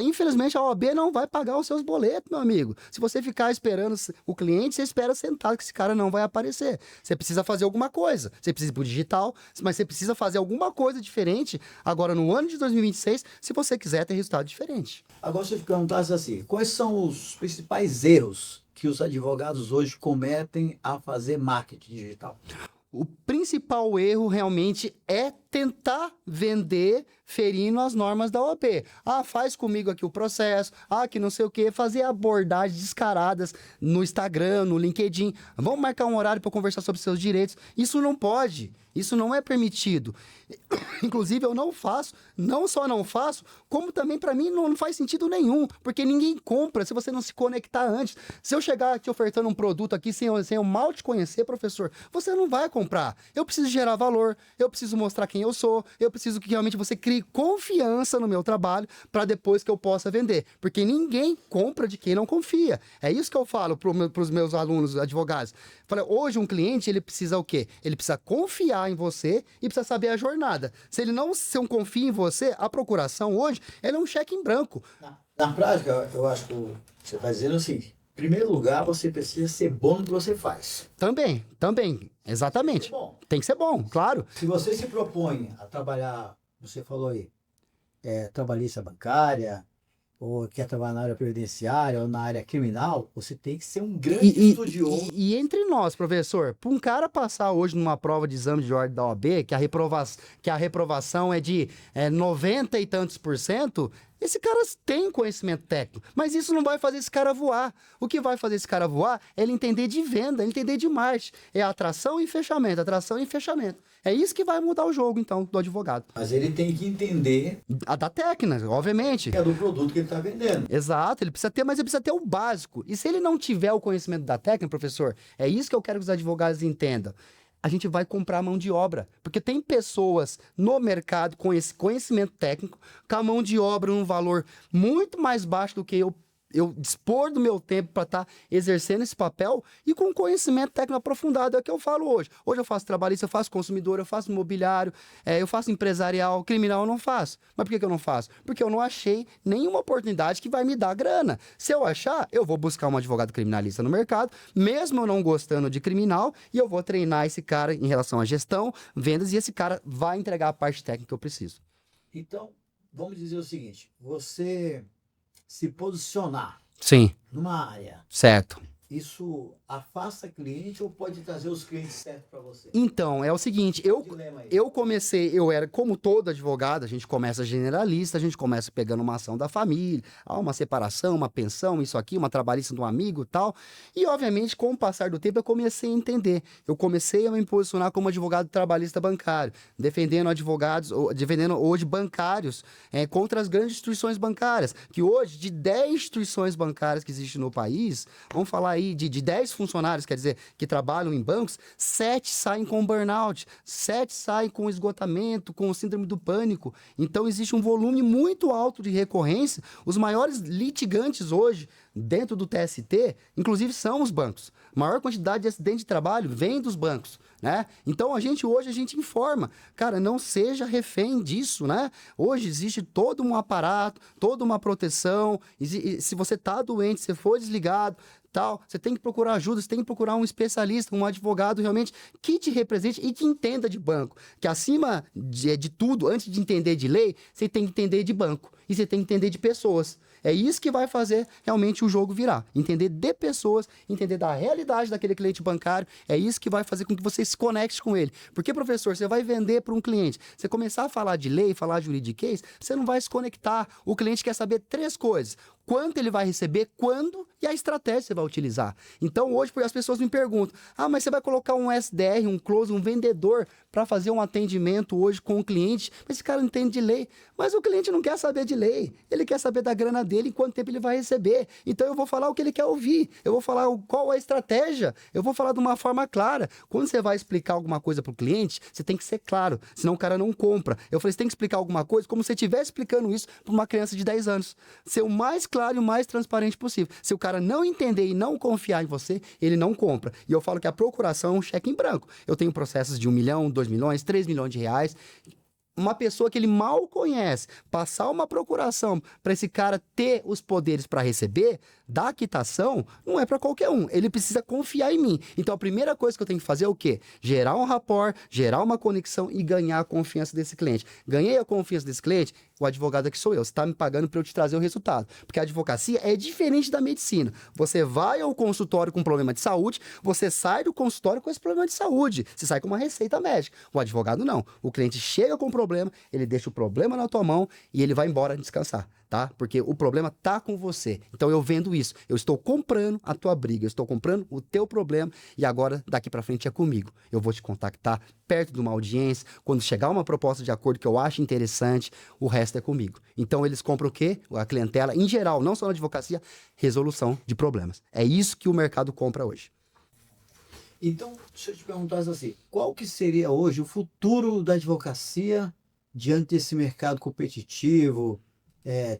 Infelizmente, a OAB não vai pagar os seus boletos, meu amigo. Se você ficar esperando o cliente, você espera sentado que esse cara não vai aparecer. Você precisa fazer alguma coisa. Você precisa ir pro digital, mas você precisa fazer alguma coisa diferente agora no ano de 2026, se você quiser ter resultado diferente. Agora, se eu te perguntasse assim, quais são os principais erros que os advogados hoje cometem a fazer marketing digital? O principal erro realmente é tentar vender ferindo as normas da OAB. Ah, faz comigo aqui o processo, que não sei o quê, fazer abordagens descaradas no Instagram, no LinkedIn. Vamos marcar um horário para conversar sobre seus direitos. Isso não pode, isso não é permitido. Inclusive, eu não faço, não só não faço, como também para mim não faz sentido nenhum, porque ninguém compra se você não se conectar antes. Se eu chegar te ofertando um produto aqui sem eu mal te conhecer, professor, você não vai comprar. Eu preciso gerar valor, eu preciso mostrar quem eu sou, eu preciso que realmente você crie confiança no meu trabalho para depois que eu possa vender, porque ninguém compra de quem não confia. É isso que eu falo para os meus alunos advogados. Falei, hoje um cliente, ele precisa o quê? Ele precisa confiar em você e precisa saber a jornada. Se ele não confia em você, a procuração hoje, ela é um cheque em branco. Na prática, eu acho que você está dizendo assim, em primeiro lugar, você precisa ser bom no que você faz. Também, exatamente. Tem que ser bom, claro. Se você se propõe a trabalhar, você falou aí, trabalhista bancária, ou quer trabalhar na área previdenciária ou na área criminal, você tem que ser um grande estudioso. E entre nós, professor, para um cara passar hoje numa prova de exame de ordem da OAB, que a reprovação é de 90 e tantos %, esse cara tem conhecimento técnico, mas isso não vai fazer esse cara voar. O que vai fazer esse cara voar é ele entender de venda, ele entender de marketing. É atração e fechamento, atração e fechamento. É isso que vai mudar o jogo, então, do advogado. Mas ele tem que entender a da técnica, obviamente. Que é do produto que ele está vendendo. Exato, mas ele precisa ter o básico. E se ele não tiver o conhecimento da técnica, professor, é isso que eu quero que os advogados entendam. A gente vai comprar mão de obra. Porque tem pessoas no mercado com esse conhecimento técnico, com a mão de obra num valor muito mais baixo do que eu dispor do meu tempo para estar exercendo esse papel e com conhecimento técnico aprofundado. É o que eu falo hoje. Hoje eu faço trabalhista, eu faço consumidor, eu faço imobiliário, eu faço empresarial, criminal eu não faço. Mas por que eu não faço? Porque eu não achei nenhuma oportunidade que vai me dar grana. Se eu achar, eu vou buscar um advogado criminalista no mercado, mesmo eu não gostando de criminal, e eu vou treinar esse cara em relação à gestão, vendas, e esse cara vai entregar a parte técnica que eu preciso. Então, vamos dizer o seguinte, você se posicionar Sim. numa área. Certo. isso afasta cliente ou pode trazer os clientes certos para você? Então, é o seguinte, eu era como todo advogado, a gente começa generalista, a gente começa pegando uma ação da família, uma separação, uma pensão, isso aqui, uma trabalhista de um amigo e tal. E, obviamente, com o passar do tempo, eu comecei a entender. Eu comecei a me posicionar como advogado trabalhista bancário, defendendo hoje bancários contra as grandes instituições bancárias, que hoje, de 10 instituições bancárias que existem no país, vamos falar aí de 10 funcionários, quer dizer, que trabalham em bancos, 7 saem com burnout, 7 saem com esgotamento, com síndrome do pânico. Então, existe um volume muito alto de recorrência. Os maiores litigantes hoje, dentro do TST, inclusive são os bancos. A maior quantidade de acidente de trabalho vem dos bancos, né? Então, hoje a gente informa. Cara, não seja refém disso, né? Hoje existe todo um aparato, toda uma proteção. Se você está doente, se for desligado, tal, você tem que procurar ajuda, você tem que procurar um especialista, um advogado realmente que te represente e que entenda de banco. Que acima de tudo, antes de entender de lei, você tem que entender de banco e você tem que entender de pessoas. É isso que vai fazer realmente o jogo virar. Entender de pessoas, entender da realidade daquele cliente bancário, é isso que vai fazer com que você se conecte com ele. Porque, professor, você vai vender para um cliente, você começar a falar de lei, falar de juridiquês, você não vai se conectar. O cliente quer saber 3 coisas: quanto ele vai receber, quando e a estratégia que você vai utilizar. Então, hoje, as pessoas me perguntam, mas você vai colocar um SDR, um close, um vendedor para fazer um atendimento hoje com o cliente, mas esse cara não entende de lei. Mas o cliente não quer saber de lei, ele quer saber da grana dele, em quanto tempo ele vai receber. Então, eu vou falar o que ele quer ouvir, eu vou falar qual é a estratégia, eu vou falar de uma forma clara. Quando você vai explicar alguma coisa para o cliente, você tem que ser claro, senão o cara não compra. Eu falei, você tem que explicar alguma coisa como se você estivesse explicando isso para uma criança de 10 anos. Ser o mais claro e o mais transparente possível. Se o cara não entender e não confiar em você, ele não compra. E eu falo que a procuração é um cheque em branco. Eu tenho processos de 1 milhão, 2 milhões, 3 milhões de reais. Uma pessoa que ele mal conhece, passar uma procuração para esse cara ter os poderes para receber da quitação, não é para qualquer um. Ele precisa confiar em mim. Então, a primeira coisa que eu tenho que fazer é o quê? Gerar um rapport, gerar uma conexão e ganhar a confiança desse cliente. Ganhei a confiança desse cliente, o advogado aqui sou eu. Você está me pagando para eu te trazer o resultado. Porque a advocacia é diferente da medicina. Você vai ao consultório com problema de saúde, você sai do consultório com esse problema de saúde. Você sai com uma receita médica. O advogado não. O cliente chega com problema, ele deixa o problema na tua mão e ele vai embora descansar, tá? Porque o problema tá com você. Então eu vendo isso. Eu estou comprando a tua briga, eu estou comprando o teu problema e agora daqui para frente é comigo. Eu vou te contactar perto de uma audiência, quando chegar uma proposta de acordo que eu acho interessante, o resto é comigo. Então eles compram o quê? A clientela, em geral, não só na advocacia, resolução de problemas. É isso que o mercado compra hoje. Então, se eu te perguntasse assim, qual que seria hoje o futuro da advocacia diante desse mercado competitivo,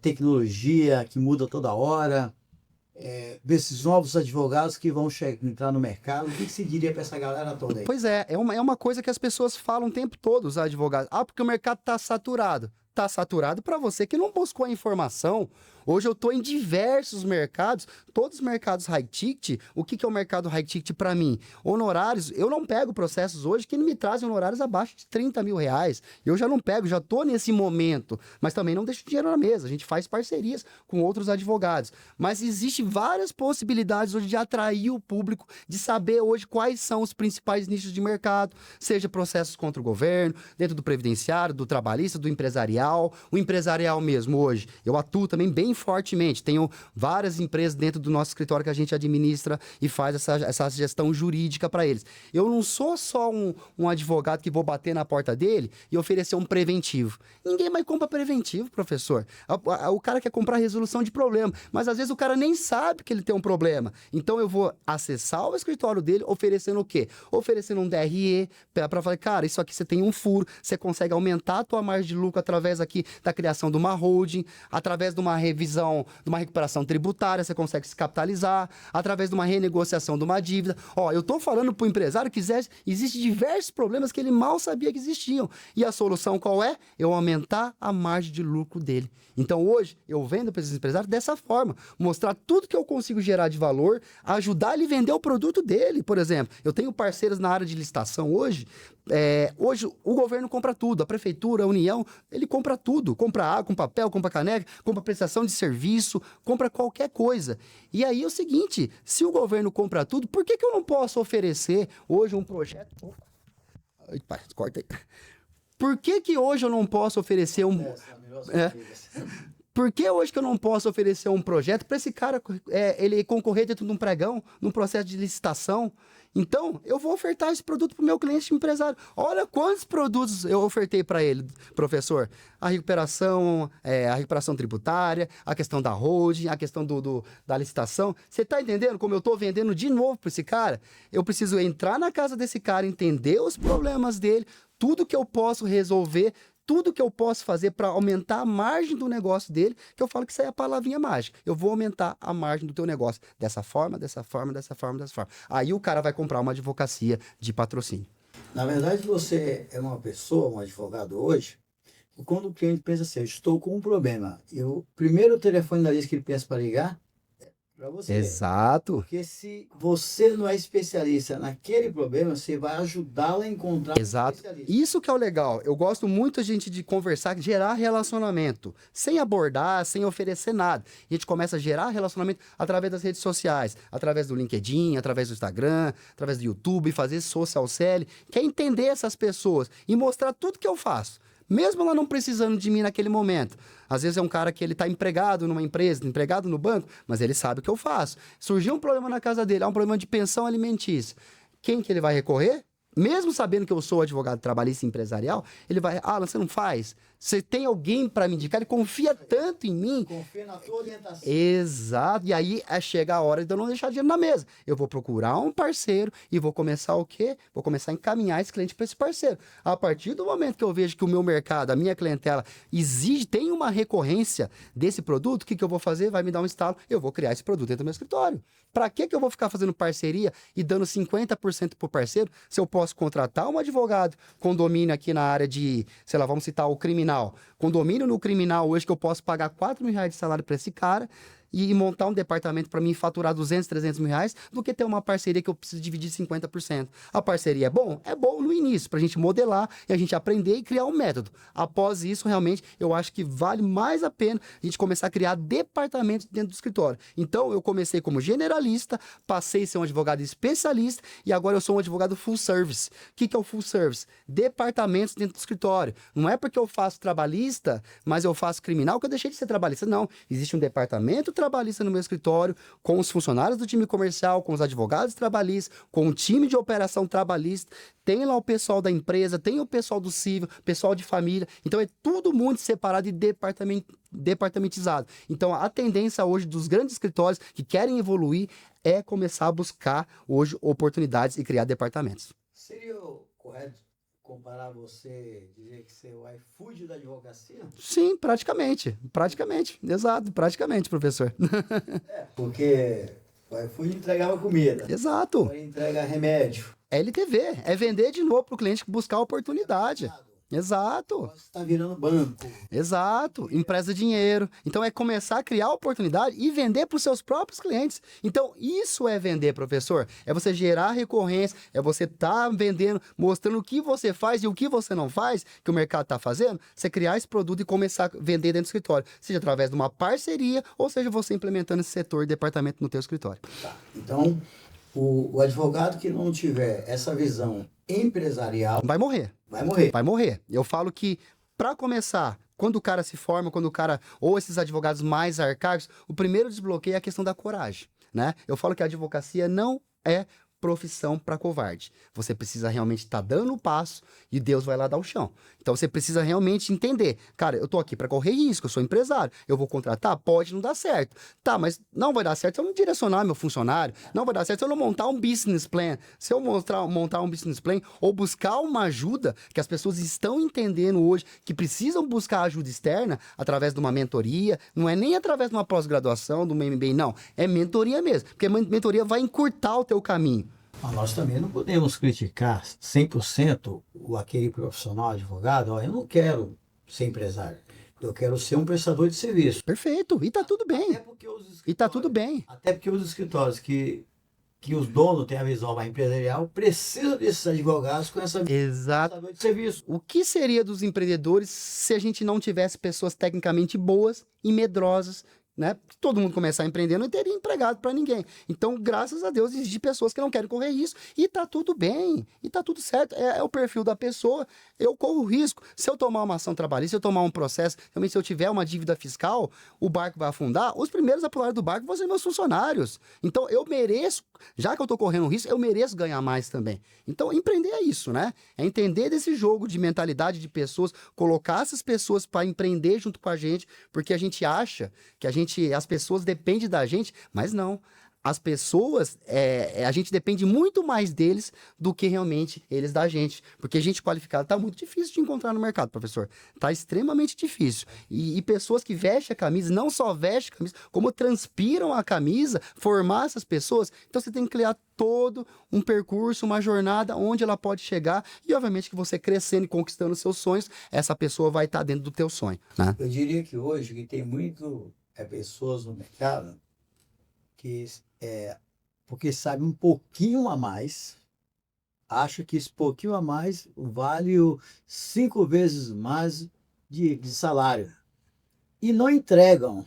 tecnologia que muda toda hora, desses novos advogados que vão entrar no mercado, o que se diria para essa galera toda aí? Pois é uma coisa que as pessoas falam o tempo todo, os advogados. Porque o mercado está saturado. Está saturado para você que não buscou a informação. Hoje eu estou em diversos mercados, todos os mercados high ticket. O que é o mercado high ticket para mim? Honorários, eu não pego processos hoje que me trazem honorários abaixo de 30 mil reais. Eu já não pego, já estou nesse momento. Mas também não deixo dinheiro na mesa. A gente faz parcerias com outros advogados. Mas existem várias possibilidades hoje de atrair o público, de saber hoje quais são os principais nichos de mercado, seja processos contra o governo, dentro do previdenciário, do trabalhista, do empresarial. O empresarial mesmo hoje, eu atuo também bem fortemente. Tenho várias empresas dentro do nosso escritório que a gente administra e faz essa gestão jurídica para eles. Eu não sou só um advogado que vou bater na porta dele e oferecer um preventivo. Ninguém mais compra preventivo, professor. O cara quer comprar resolução de problema, mas às vezes o cara nem sabe que ele tem um problema. Então eu vou acessar o escritório dele oferecendo o quê? Oferecendo um DRE para falar, cara, isso aqui você tem um furo, você consegue aumentar a tua margem de lucro através aqui da criação de uma holding, através de uma revisão, de uma recuperação tributária, você consegue se capitalizar, através de uma renegociação de uma dívida. Eu estou falando para o empresário que existem diversos problemas que ele mal sabia que existiam. E a solução qual é? Eu aumentar a margem de lucro dele. Então hoje eu vendo para esses empresários dessa forma, mostrar tudo que eu consigo gerar de valor, ajudar ele a vender o produto dele. Por exemplo, eu tenho parceiros na área de licitação hoje. Hoje o governo compra tudo, a prefeitura, a União, ele compra compra tudo. Compra água, compra papel, compra caneca, compra prestação de serviço, compra qualquer coisa. E aí é o seguinte, se o governo compra tudo, por que eu não posso oferecer hoje um projeto... Opa. Ai, pai, corta aí. Por que hoje eu não posso oferecer um... Por que hoje que eu não posso oferecer um projeto para esse cara ele concorrer dentro de um pregão, num processo de licitação? Então, eu vou ofertar esse produto para o meu cliente empresário. Olha quantos produtos eu ofertei para ele, professor. A recuperação tributária, a questão da holding, a questão da licitação. Você está entendendo como eu estou vendendo de novo para esse cara? Eu preciso entrar na casa desse cara, entender os problemas dele, tudo que eu posso resolver, tudo que eu posso fazer para aumentar a margem do negócio dele, que eu falo que isso aí é a palavrinha mágica. Eu vou aumentar a margem do teu negócio dessa forma, dessa forma, dessa forma, dessa forma. Aí o cara vai comprar uma advocacia de patrocínio. Na verdade, você é uma pessoa, um advogado hoje, e quando o cliente pensa assim, eu estou com um problema, e o primeiro telefone da lista que ele pensa para ligar é para você. Exato. Porque se você não é especialista naquele problema, você vai ajudá-lo a encontrar um especialista. Isso que é o legal. Eu gosto muito a gente de conversar, gerar relacionamento, sem abordar, sem oferecer nada. A gente começa a gerar relacionamento através das redes sociais, através do LinkedIn, através do Instagram, através do YouTube, fazer social selling, que é entender essas pessoas e mostrar tudo que eu faço. Mesmo ela não precisando de mim naquele momento. Às vezes é um cara que ele está empregado numa empresa, empregado no banco, mas ele sabe o que eu faço. Surgiu um problema na casa dele, há um problema de pensão alimentícia. Quem que ele vai recorrer? Mesmo sabendo que eu sou advogado trabalhista e empresarial, ele vai, Alan, você não faz? Você tem alguém para me indicar? Ele confia tanto em mim. Confia na tua orientação. Exato. E aí chega a hora de eu não deixar dinheiro na mesa. Eu vou procurar um parceiro e vou começar o quê? Vou começar a encaminhar esse cliente para esse parceiro. A partir do momento que eu vejo que o meu mercado, a minha clientela tem uma recorrência desse produto, o que eu vou fazer? Vai me dar um estalo, eu vou criar esse produto dentro do meu escritório. Para que eu vou ficar fazendo parceria e dando 50% para o parceiro se eu posso contratar um advogado, condomínio aqui na área de, sei lá, vamos citar o criminal. Condomínio no criminal hoje que eu posso pagar R$ 4.000 de salário para esse cara e montar um departamento para mim faturar 200, 300 mil reais, do que ter uma parceria que eu preciso dividir 50%. A parceria é bom? É bom no início, para a gente modelar e a gente aprender e criar um método. Após isso, realmente, eu acho que vale mais a pena a gente começar a criar departamentos dentro do escritório. Então, eu comecei como generalista, passei a ser um advogado especialista e agora eu sou um advogado full service. O que é o full service? Departamentos dentro do escritório. Não é porque eu faço trabalhista, mas eu faço criminal que eu deixei de ser trabalhista. Não. Existe um departamento trabalhista no meu escritório, com os funcionários do time comercial, com os advogados trabalhistas, com o time de operação trabalhista, tem lá o pessoal da empresa, tem o pessoal do civil, pessoal de família, então é tudo muito separado e departamentizado. Então a tendência hoje dos grandes escritórios que querem evoluir é começar a buscar hoje oportunidades e criar departamentos. Seria correto comparar você, dizer que você é o iFood da advocacia? Sim, praticamente. Exato, praticamente, professor. Porque o iFood entregava comida. Exato. Agora entrega remédio. É LTV, é vender de novo para o cliente buscar oportunidade. Exato. Você está virando banco. Exato. Empresta dinheiro. Então é começar a criar oportunidade e vender para os seus próprios clientes. Então isso é vender, professor. É você gerar recorrência, é você estar vendendo, mostrando o que você faz e o que você não faz, que o mercado está fazendo. Você criar esse produto e começar a vender dentro do escritório. Seja através de uma parceria ou seja você implementando esse setor, departamento no teu escritório. Tá. Então, o advogado que não tiver essa visão empresarial... vai morrer. Vai morrer. Eu falo que, para começar, quando o cara se forma, ou esses advogados mais arcaicos, o primeiro desbloqueio é a questão da coragem, né? Eu falo que a advocacia não é profissão para covarde. Você precisa realmente estar dando o passo e Deus vai lá dar o chão. Então você precisa realmente entender, cara, eu tô aqui para correr risco, eu sou empresário, eu vou contratar, pode não dar certo. Tá, mas não vai dar certo se eu não direcionar meu funcionário, não vai dar certo se eu não montar um business plan. Se eu montar um business plan ou buscar uma ajuda, que as pessoas estão entendendo hoje que precisam buscar ajuda externa através de uma mentoria, não é nem através de uma pós-graduação, de uma MBA, não, é mentoria mesmo, porque a mentoria vai encurtar o teu caminho. Mas nós também não podemos criticar 100% aquele profissional advogado. Ó, eu não quero ser empresário, eu quero ser um prestador de serviço. Perfeito, e tá tudo bem. Até porque os escritórios tudo bem. Até porque os escritórios que que os donos têm a visão mais empresarial, precisam desses advogados com essa Exato. visão de serviço. O que seria dos empreendedores se a gente não tivesse pessoas tecnicamente boas e medrosas, né? Se todo mundo começar a empreender, não teria empregado para ninguém. Então, graças a Deus, existem pessoas que não querem correr risco e tá tudo bem, e tá tudo certo. É o perfil da pessoa. Eu corro risco. Se eu tomar uma ação trabalhista, se eu tomar um processo, realmente se eu tiver uma dívida fiscal, o barco vai afundar, os primeiros a pular do barco vão ser meus funcionários. Então, eu mereço, já que eu tô correndo risco, eu mereço ganhar mais também. Então, empreender é isso, né? É entender desse jogo de mentalidade de pessoas, colocar essas pessoas para empreender junto com a gente, porque a gente acha que as pessoas dependem da gente, mas não. As pessoas, a gente depende muito mais deles do que realmente eles da gente. Porque gente qualificada tá muito difícil de encontrar no mercado, professor. Tá extremamente difícil. E pessoas que vestem a camisa, não só vestem a camisa, como transpiram a camisa, formar essas pessoas. Então você tem que criar todo um percurso, uma jornada onde ela pode chegar. E obviamente que você crescendo e conquistando seus sonhos, essa pessoa vai estar dentro do teu sonho, né? Eu diria que hoje que tem muito pessoas no mercado que porque sabe um pouquinho a mais, acha que esse pouquinho a mais vale 5 vezes mais de salário. E não entregam.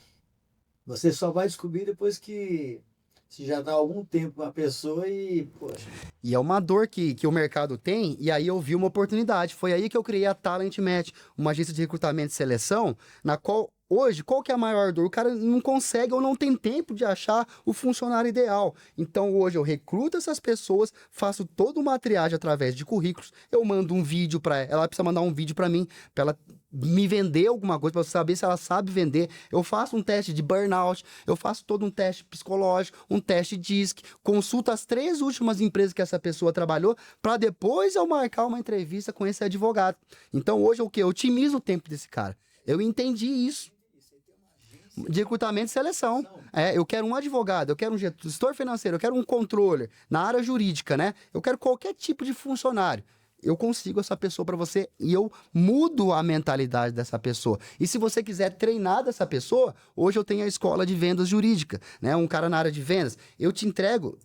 Você só vai descobrir depois que se já dá algum tempo a pessoa e, poxa. E é uma dor que o mercado tem, e aí eu vi uma oportunidade. Foi aí que eu criei a Talent Match, uma agência de recrutamento e seleção, na qual hoje, qual que é a maior dor? O cara não consegue ou não tem tempo de achar o funcionário ideal. Então, hoje, eu recruto essas pessoas, faço toda uma triagem através de currículos, eu mando um vídeo para ela, ela precisa mandar um vídeo para mim, para ela me vender alguma coisa, para eu saber se ela sabe vender. Eu faço um teste de burnout, eu faço todo um teste psicológico, um teste DISC, consulto as 3 últimas empresas que essa pessoa trabalhou, para depois eu marcar uma entrevista com esse advogado. Então, hoje, o que? Eu otimizo o tempo desse cara. Eu entendi isso. De recrutamento e seleção. Eu quero um advogado, eu quero um gestor financeiro, eu quero um controller na área jurídica, né? Eu quero qualquer tipo de funcionário. Eu consigo essa pessoa para você e eu mudo a mentalidade dessa pessoa. E se você quiser treinar dessa pessoa, hoje eu tenho a escola de vendas jurídica, né? Um cara na área de vendas, eu entrego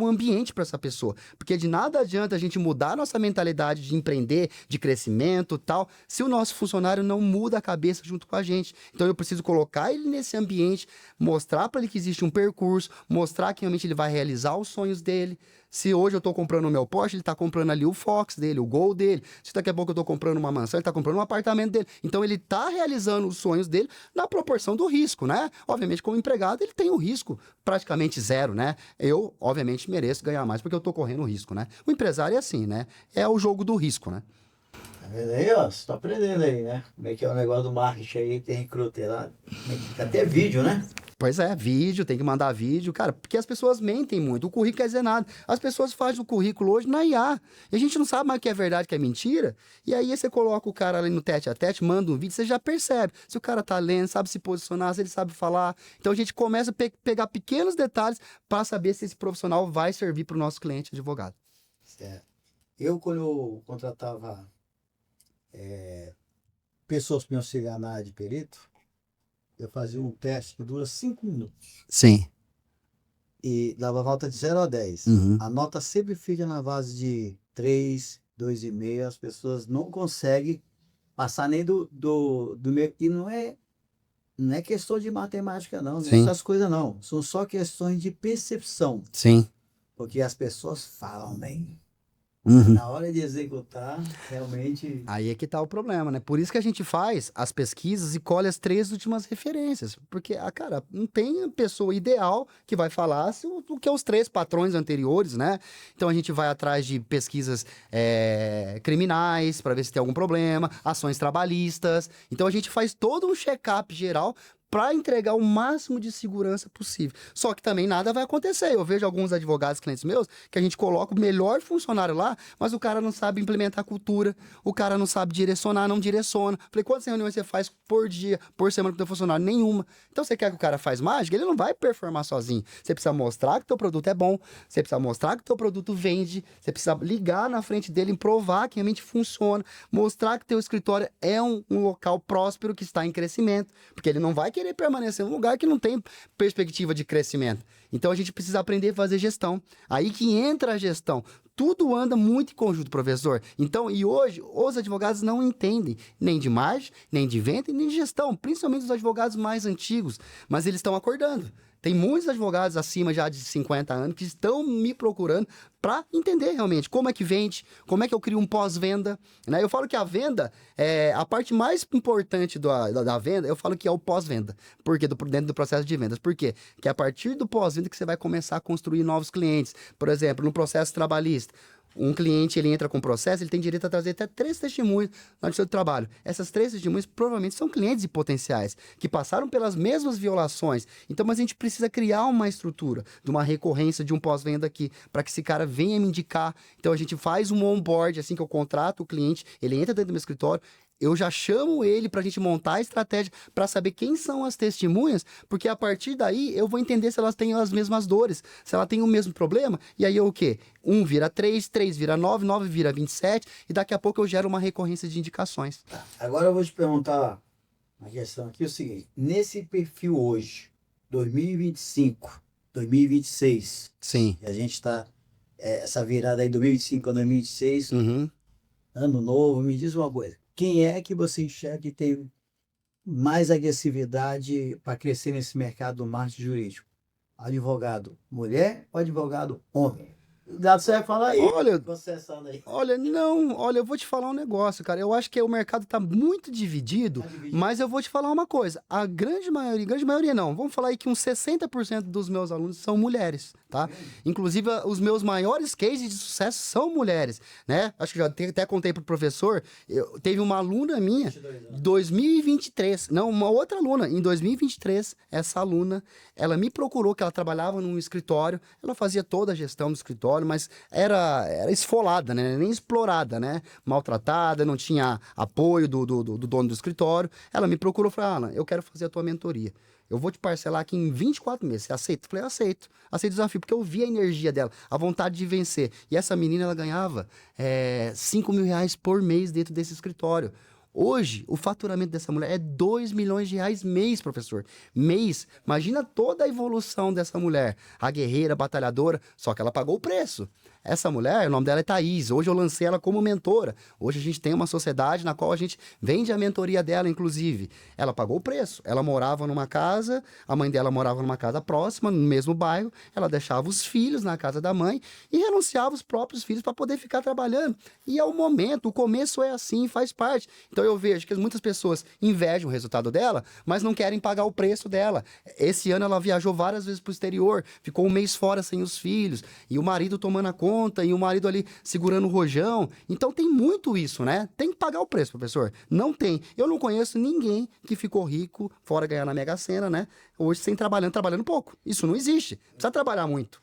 um ambiente para essa pessoa, porque de nada adianta a gente mudar a nossa mentalidade de empreender, de crescimento, tal, se o nosso funcionário não muda a cabeça junto com a gente. Então eu preciso colocar ele nesse ambiente, mostrar para ele que existe um percurso, mostrar que realmente ele vai realizar os sonhos dele. Se hoje eu estou comprando o meu Porsche, ele está comprando ali o Fox dele, o Gol dele. Se daqui a pouco eu estou comprando uma mansão, ele está comprando um apartamento dele. Então, ele está realizando os sonhos dele na proporção do risco, né? Obviamente, como empregado, ele tem o risco praticamente zero, né? Eu, obviamente, mereço ganhar mais porque eu estou correndo risco, né? O empresário é assim, né? É o jogo do risco, né? Tá vendo aí, ó? Você tá aprendendo aí, né? Como é que é o negócio do marketing aí, tem recruter lá. Tem até vídeo, né? Pois é, vídeo, tem que mandar vídeo, cara, porque as pessoas mentem muito, o currículo quer dizer nada. As pessoas fazem o currículo hoje na IA, e a gente não sabe mais o que é verdade, o que é mentira, e aí você coloca o cara ali no tete a tete, manda um vídeo, você já percebe se o cara tá lendo, sabe se posicionar, se ele sabe falar. Então a gente começa a pegar pequenos detalhes para saber se esse profissional vai servir para o nosso cliente advogado. Certo. Eu, quando eu contratava pessoas para me auxiliar na área de perito, eu fazia um teste que dura 5 minutos. Sim. E dava nota de 0 a 10. Uhum. A nota sempre fica na base de 3, 2,5. As pessoas não conseguem passar nem do meio. E não é questão de matemática, não. Não é Sim. essas coisas, não. São só questões de percepção. Sim. Porque as pessoas falam bem. Uhum. Na hora de executar, realmente. Aí é que tá o problema, né? Por isso que a gente faz as pesquisas e colhe as 3 últimas referências. Porque, cara, não tem pessoa ideal que vai falar o que é os 3 patrões anteriores, né? Então a gente vai atrás de pesquisas criminais para ver se tem algum problema, ações trabalhistas. Então a gente faz todo um check-up geral para entregar o máximo de segurança possível. Só que também nada vai acontecer. Eu vejo alguns advogados, clientes meus, que a gente coloca o melhor funcionário lá, mas o cara não sabe implementar a cultura, o cara não sabe direcionar, não direciona. Falei, quantas reuniões você faz por dia, por semana com o teu funcionário? Nenhuma. Então você quer que o cara faz mágica? Ele não vai performar sozinho. Você precisa mostrar que o teu produto é bom, você precisa mostrar que o teu produto vende, você precisa ligar na frente dele, provar que realmente funciona, mostrar que teu escritório é um local próspero que está em crescimento, porque ele não vai querer querer permanecer num lugar que não tem perspectiva de crescimento. Então a gente precisa aprender a fazer gestão. Aí que entra a gestão. Tudo anda muito em conjunto, professor. Então, e hoje, os advogados não entendem nem de margem, nem de venda, nem de gestão, principalmente os advogados mais antigos, mas eles estão acordando. Tem muitos advogados acima já de 50 anos que estão me procurando para entender realmente como é que vende, como é que eu crio um pós-venda. Né? Eu falo que a venda, a parte mais importante da venda, eu falo que é o pós-venda. Por quê? Dentro do processo de vendas. Por quê? Que é a partir do pós-venda que você vai começar a construir novos clientes. Por exemplo, no processo trabalhista. Um cliente, ele entra com processo, ele tem direito a trazer até 3 testemunhas no seu trabalho. Essas 3 testemunhas provavelmente são clientes e potenciais, que passaram pelas mesmas violações. Então, mas a gente precisa criar uma estrutura de uma recorrência de um pós-venda aqui, para que esse cara venha me indicar. Então, a gente faz um onboard, assim que eu contrato o cliente, ele entra dentro do meu escritório, eu já chamo ele para a gente montar a estratégia para saber quem são as testemunhas, porque a partir daí eu vou entender se elas têm as mesmas dores, se ela tem o mesmo problema, e aí eu o quê? 1 vira 3, 3 vira 9, 9 vira 27, e daqui a pouco eu gero uma recorrência de indicações. Tá. Agora eu vou te perguntar uma questão aqui, o seguinte, nesse perfil hoje, 2025, 2026, Sim. e a gente está, essa virada aí, 2025 a 2026, Uhum. ano novo, me diz uma coisa. Quem é que você enxerga que tem mais agressividade para crescer nesse mercado do marketing jurídico? Advogado mulher ou advogado homem? Dado você vai falar aí. Olha, eu vou te falar um negócio, cara. Eu acho que o mercado tá muito dividido, mas eu vou te falar uma coisa. A grande maioria não. Vamos falar aí que uns 60% dos meus alunos são mulheres, tá? Inclusive, os meus maiores cases de sucesso são mulheres, né? Acho que já até contei pro professor. Teve uma aluna minha, 2023, não, uma outra aluna, em 2023, essa aluna, ela me procurou, que ela trabalhava num escritório, ela fazia toda a gestão do escritório, mas era esfolada, né? Nem explorada, né? Maltratada, não tinha apoio do dono do escritório. Ela me procurou e falou, Alan, eu quero fazer a tua mentoria. Eu vou te parcelar aqui em 24 meses. Você aceita? Eu falei, aceito. Aceito o desafio, porque eu vi a energia dela, a vontade de vencer. E essa menina, ela ganhava 5 mil reais por mês dentro desse escritório. Hoje, o faturamento dessa mulher é 2 milhões de reais mês, professor. Mês. Imagina toda a evolução dessa mulher. A guerreira, a batalhadora, só que ela pagou o preço. Essa mulher, o nome dela é Thaís. Hoje eu lancei ela como mentora. Hoje a gente tem uma sociedade na qual a gente vende a mentoria dela, inclusive. Ela pagou o preço. Ela morava numa casa, a mãe dela morava numa casa próxima, no mesmo bairro. Ela deixava os filhos na casa da mãe e renunciava os próprios filhos para poder ficar trabalhando. E é o momento, o começo é assim, faz parte. Então eu vejo que muitas pessoas invejam o resultado dela, mas não querem pagar o preço dela. Esse ano ela viajou várias vezes para o exterior, ficou um mês fora sem os filhos, e o marido tomando a conta, e o marido ali segurando o rojão. Então tem muito isso, né? Tem que pagar o preço, professor. Não tem. Eu não conheço ninguém que ficou rico, fora ganhar na Mega Sena, né? Hoje sem trabalhando pouco. Isso não existe. Precisa trabalhar muito.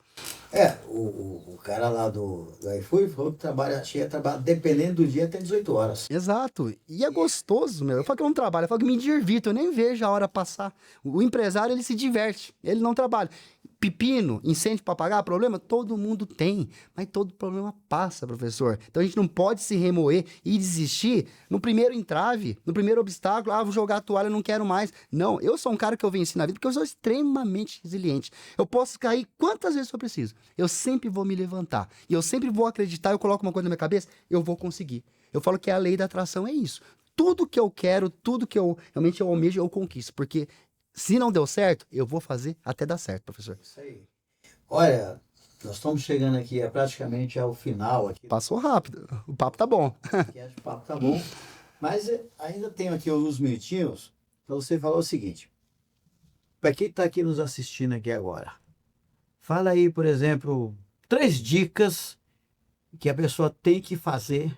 O cara lá do iFood falou que chega a trabalhar, dependendo do dia, até 18 horas. Exato. E é gostoso, meu. Eu falo que eu não trabalho, eu falo que me divirto, eu nem vejo a hora passar. O empresário, ele se diverte, ele não trabalha. Pepino, incêndio para pagar, problema? Todo mundo tem, mas todo problema passa, professor. Então a gente não pode se remoer e desistir no primeiro entrave, no primeiro obstáculo. Vou jogar a toalha, não quero mais. Não, eu sou um cara que eu venci na vida porque eu sou extremamente resiliente. Eu posso cair quantas vezes eu preciso. Eu sempre vou me levantar. E eu sempre vou acreditar, eu coloco uma coisa na minha cabeça, eu vou conseguir. Eu falo que a lei da atração é isso. Tudo que eu quero, tudo que eu realmente eu almejo, eu conquisto. Porque se não deu certo, eu vou fazer até dar certo, professor. Isso aí. Olha, nós estamos chegando aqui praticamente ao final. Aqui. Passou rápido. O papo tá bom. O papo tá bom. Mas ainda tenho aqui alguns minutinhos para você falar o seguinte. Para quem está aqui nos assistindo aqui agora, fala aí, por exemplo, 3 dicas que a pessoa tem que fazer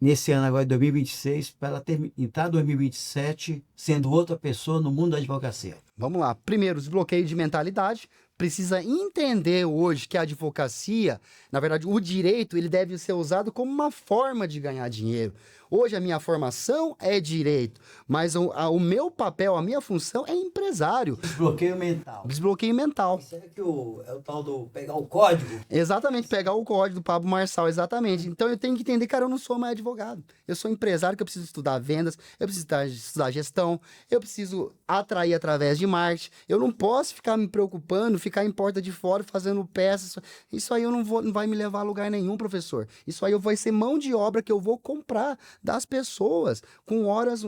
nesse ano agora, 2026, para ela entrar em 2027 sendo outra pessoa no mundo da advocacia. Vamos lá. Primeiro, desbloqueio de mentalidade. Precisa entender hoje que a advocacia, na verdade, o direito, ele deve ser usado como uma forma de ganhar dinheiro. Hoje a minha formação é direito, mas o meu papel, a minha função é empresário. Desbloqueio mental. Desbloqueio mental. Isso é que é o tal do pegar o código. Exatamente, pegar o código do Pablo Marçal, exatamente. Então eu tenho que entender, cara, eu não sou mais advogado. Eu sou empresário, que eu preciso estudar vendas, eu preciso estudar gestão, eu preciso atrair através de marketing. Eu não posso ficar me preocupando, ficar em porta de fora fazendo peças. Isso aí não vai me levar a lugar nenhum, professor. Isso aí vai ser mão de obra que eu vou comprar das pessoas com horas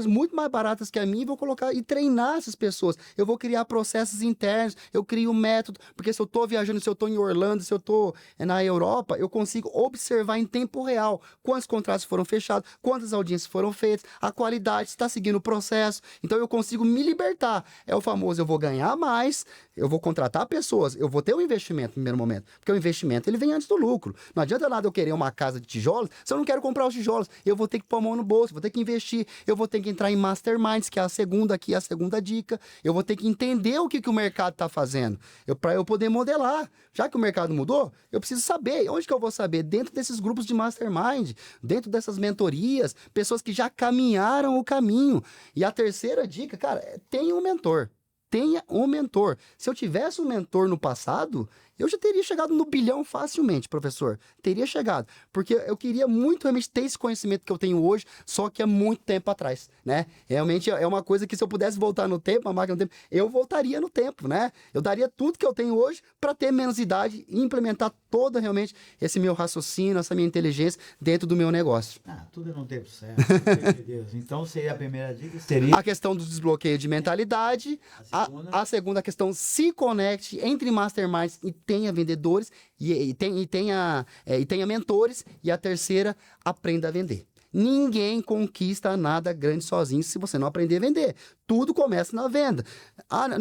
muito mais baratas que a minha e vou colocar e treinar essas pessoas. Eu vou criar processos internos, eu crio um método, porque se eu estou viajando, se eu estou em Orlando, se eu estou na Europa, eu consigo observar em tempo real quantos contratos foram fechados, quantas audiências foram feitas, a qualidade, se está seguindo o processo. Então eu consigo me libertar. É o famoso, eu vou ganhar mais, eu vou contratar pessoas, eu vou ter um investimento no primeiro momento, porque o investimento ele vem antes do lucro. Não adianta nada eu querer uma casa de tijolos se eu não quero comprar os tijolos. Eu vou ter que pôr a mão no bolso, vou ter que investir, eu vou ter que entrar em masterminds, que é a segunda dica. Eu vou ter que entender o que o mercado está fazendo, para eu poder modelar. Já que o mercado mudou, eu preciso saber. Onde que eu vou saber? Dentro desses grupos de mastermind, dentro dessas mentorias, pessoas que já caminharam o caminho. E a terceira dica, cara, tenha um mentor. Tenha um mentor. Se eu tivesse um mentor no passado, eu já teria chegado no bilhão facilmente, professor. Teria chegado. Porque eu queria muito realmente ter esse conhecimento que eu tenho hoje, só que há muito tempo atrás, né? Realmente é uma coisa que se eu pudesse voltar no tempo, a máquina do tempo, eu voltaria no tempo, né? Eu daria tudo que eu tenho hoje para ter menos idade e implementar todo realmente esse meu raciocínio, essa minha inteligência dentro do meu negócio. Tudo é no tempo certo, pelo amor de Deus. Então seria a primeira dica, seria a questão do desbloqueio de mentalidade, a segunda questão, se conecte entre masterminds e tenha vendedores e tenha mentores, e a terceira, aprenda a vender. Ninguém conquista nada grande sozinho se você não aprender a vender. Tudo começa na venda.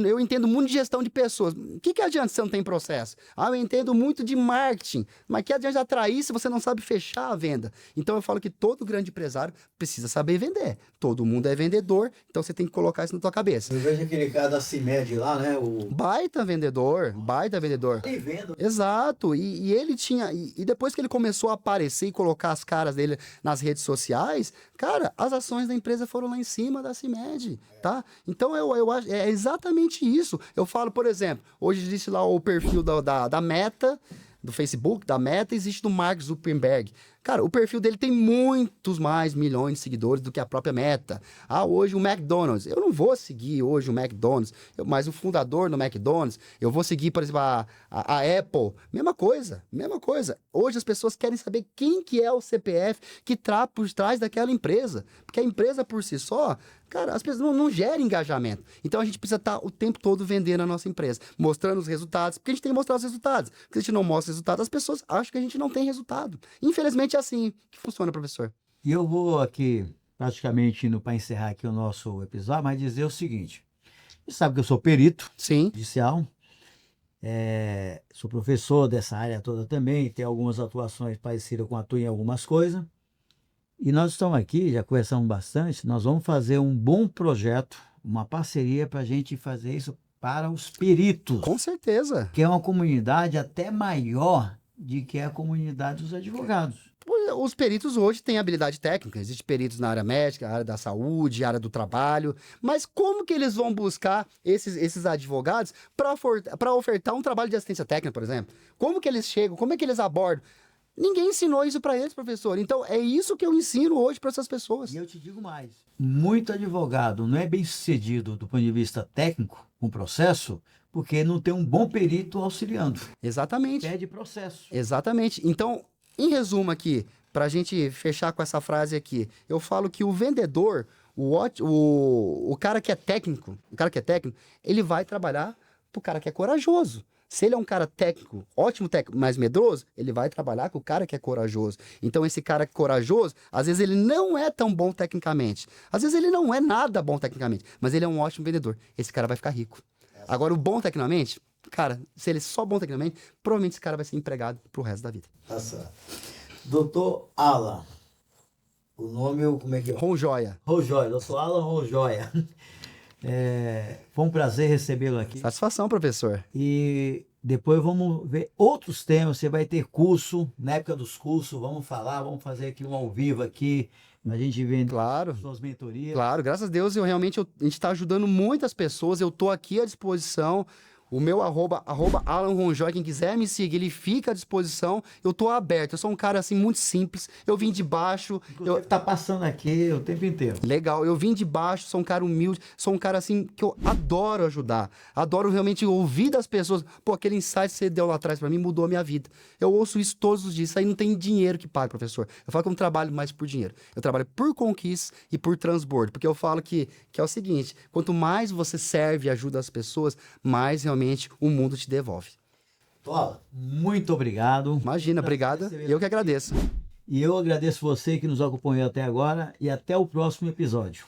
Eu entendo muito de gestão de pessoas. O que adianta se você não tem processo? Eu entendo muito de marketing. Mas que adianta atrair se você não sabe fechar a venda? Então eu falo que todo grande empresário precisa saber vender. Todo mundo é vendedor, então você tem que colocar isso na tua cabeça. Eu vejo aquele cara da CIMED lá, né? Baita vendedor. Tem venda. Exato. E ele tinha... E depois que ele começou a aparecer e colocar as caras dele nas redes sociais, cara, as ações da empresa foram lá em cima da CIMED, tá? Então eu acho, é exatamente isso. Eu falo, por exemplo, hoje existe lá o perfil da Meta, do Facebook, da Meta, existe do Mark Zuckerberg. Cara, o perfil dele tem muitos mais milhões de seguidores do que a própria Meta. Hoje o McDonald's. Eu não vou seguir hoje o McDonald's, mas o fundador do McDonald's, eu vou seguir, por exemplo, a Apple. Mesma coisa. Hoje as pessoas querem saber quem que é o CPF que está por trás daquela empresa. Porque a empresa por si só, cara, as pessoas não geram engajamento. Então a gente precisa estar o tempo todo vendendo a nossa empresa, mostrando os resultados, porque a gente tem que mostrar os resultados. Porque se a gente não mostra os resultados, as pessoas acham que a gente não tem resultado. Infelizmente é assim que funciona, professor. E eu vou aqui, praticamente indo para encerrar aqui o nosso episódio, mas dizer o seguinte. Você sabe que eu sou perito judicial, sou professor dessa área toda também, tenho algumas atuações parecidas com a tua em algumas coisas. E nós estamos aqui, já conversamos bastante, nós vamos fazer um bom projeto, uma parceria para a gente fazer isso para os peritos. Com certeza. Que é uma comunidade até maior de que é a comunidade dos advogados. Os peritos hoje têm habilidade técnica, existem peritos na área médica, área da saúde, área do trabalho, mas como que eles vão buscar esses advogados para ofertar um trabalho de assistência técnica, por exemplo? Como que eles chegam, como é que eles abordam? Ninguém ensinou isso para eles, professor. Então, é isso que eu ensino hoje para essas pessoas. E eu te digo mais, muito advogado não é bem sucedido do ponto de vista técnico, com o processo, porque não tem um bom perito auxiliando. Exatamente. Perde processo. Exatamente. Então, em resumo aqui, para a gente fechar com essa frase aqui, eu falo que o vendedor, o cara que é técnico, ele vai trabalhar para o cara que é corajoso. Se ele é um cara técnico, ótimo técnico, mas medroso, ele vai trabalhar com o cara que é corajoso. Então, esse cara corajoso, às vezes ele não é tão bom tecnicamente. Às vezes ele não é nada bom tecnicamente, mas ele é um ótimo vendedor. Esse cara vai ficar rico. Agora, o bom tecnicamente, cara, se ele é só bom tecnicamente, provavelmente esse cara vai ser empregado pro resto da vida. Tá certo. Doutor Alan. O nome, como é que é? Ronjoia. Ronjoia, doutor Alan Ronjoia. Foi um prazer recebê-lo aqui. Satisfação, professor. E Depois vamos ver outros temas. Você vai ter curso, na época dos cursos, vamos falar, vamos fazer aqui um ao vivo aqui, a gente vende Claro. suas mentorias. Claro, graças a Deus, a gente está ajudando muitas pessoas, eu estou aqui à disposição. O meu arroba Alan Ronjoy, quem quiser me seguir, ele fica à disposição. Eu tô aberto, eu sou um cara assim muito simples. Eu vim de baixo. Inclusive, tá passando aqui o tempo inteiro. Legal, eu vim de baixo, sou um cara humilde, sou um cara assim que eu adoro ajudar. Adoro realmente ouvir das pessoas. Pô, aquele insight que você deu lá atrás pra mim mudou a minha vida. Eu ouço isso todos os dias. Isso aí não tem dinheiro que pague, professor. Eu falo que eu não trabalho mais por dinheiro. Eu trabalho por conquista e por transbordo. Porque eu falo que é o seguinte: quanto mais você serve e ajuda as pessoas, mais realmente o mundo te devolve. Tola, muito obrigado. Imagina, obrigada. Eu que agradeço. E eu agradeço você que nos acompanhou até agora e até o próximo episódio.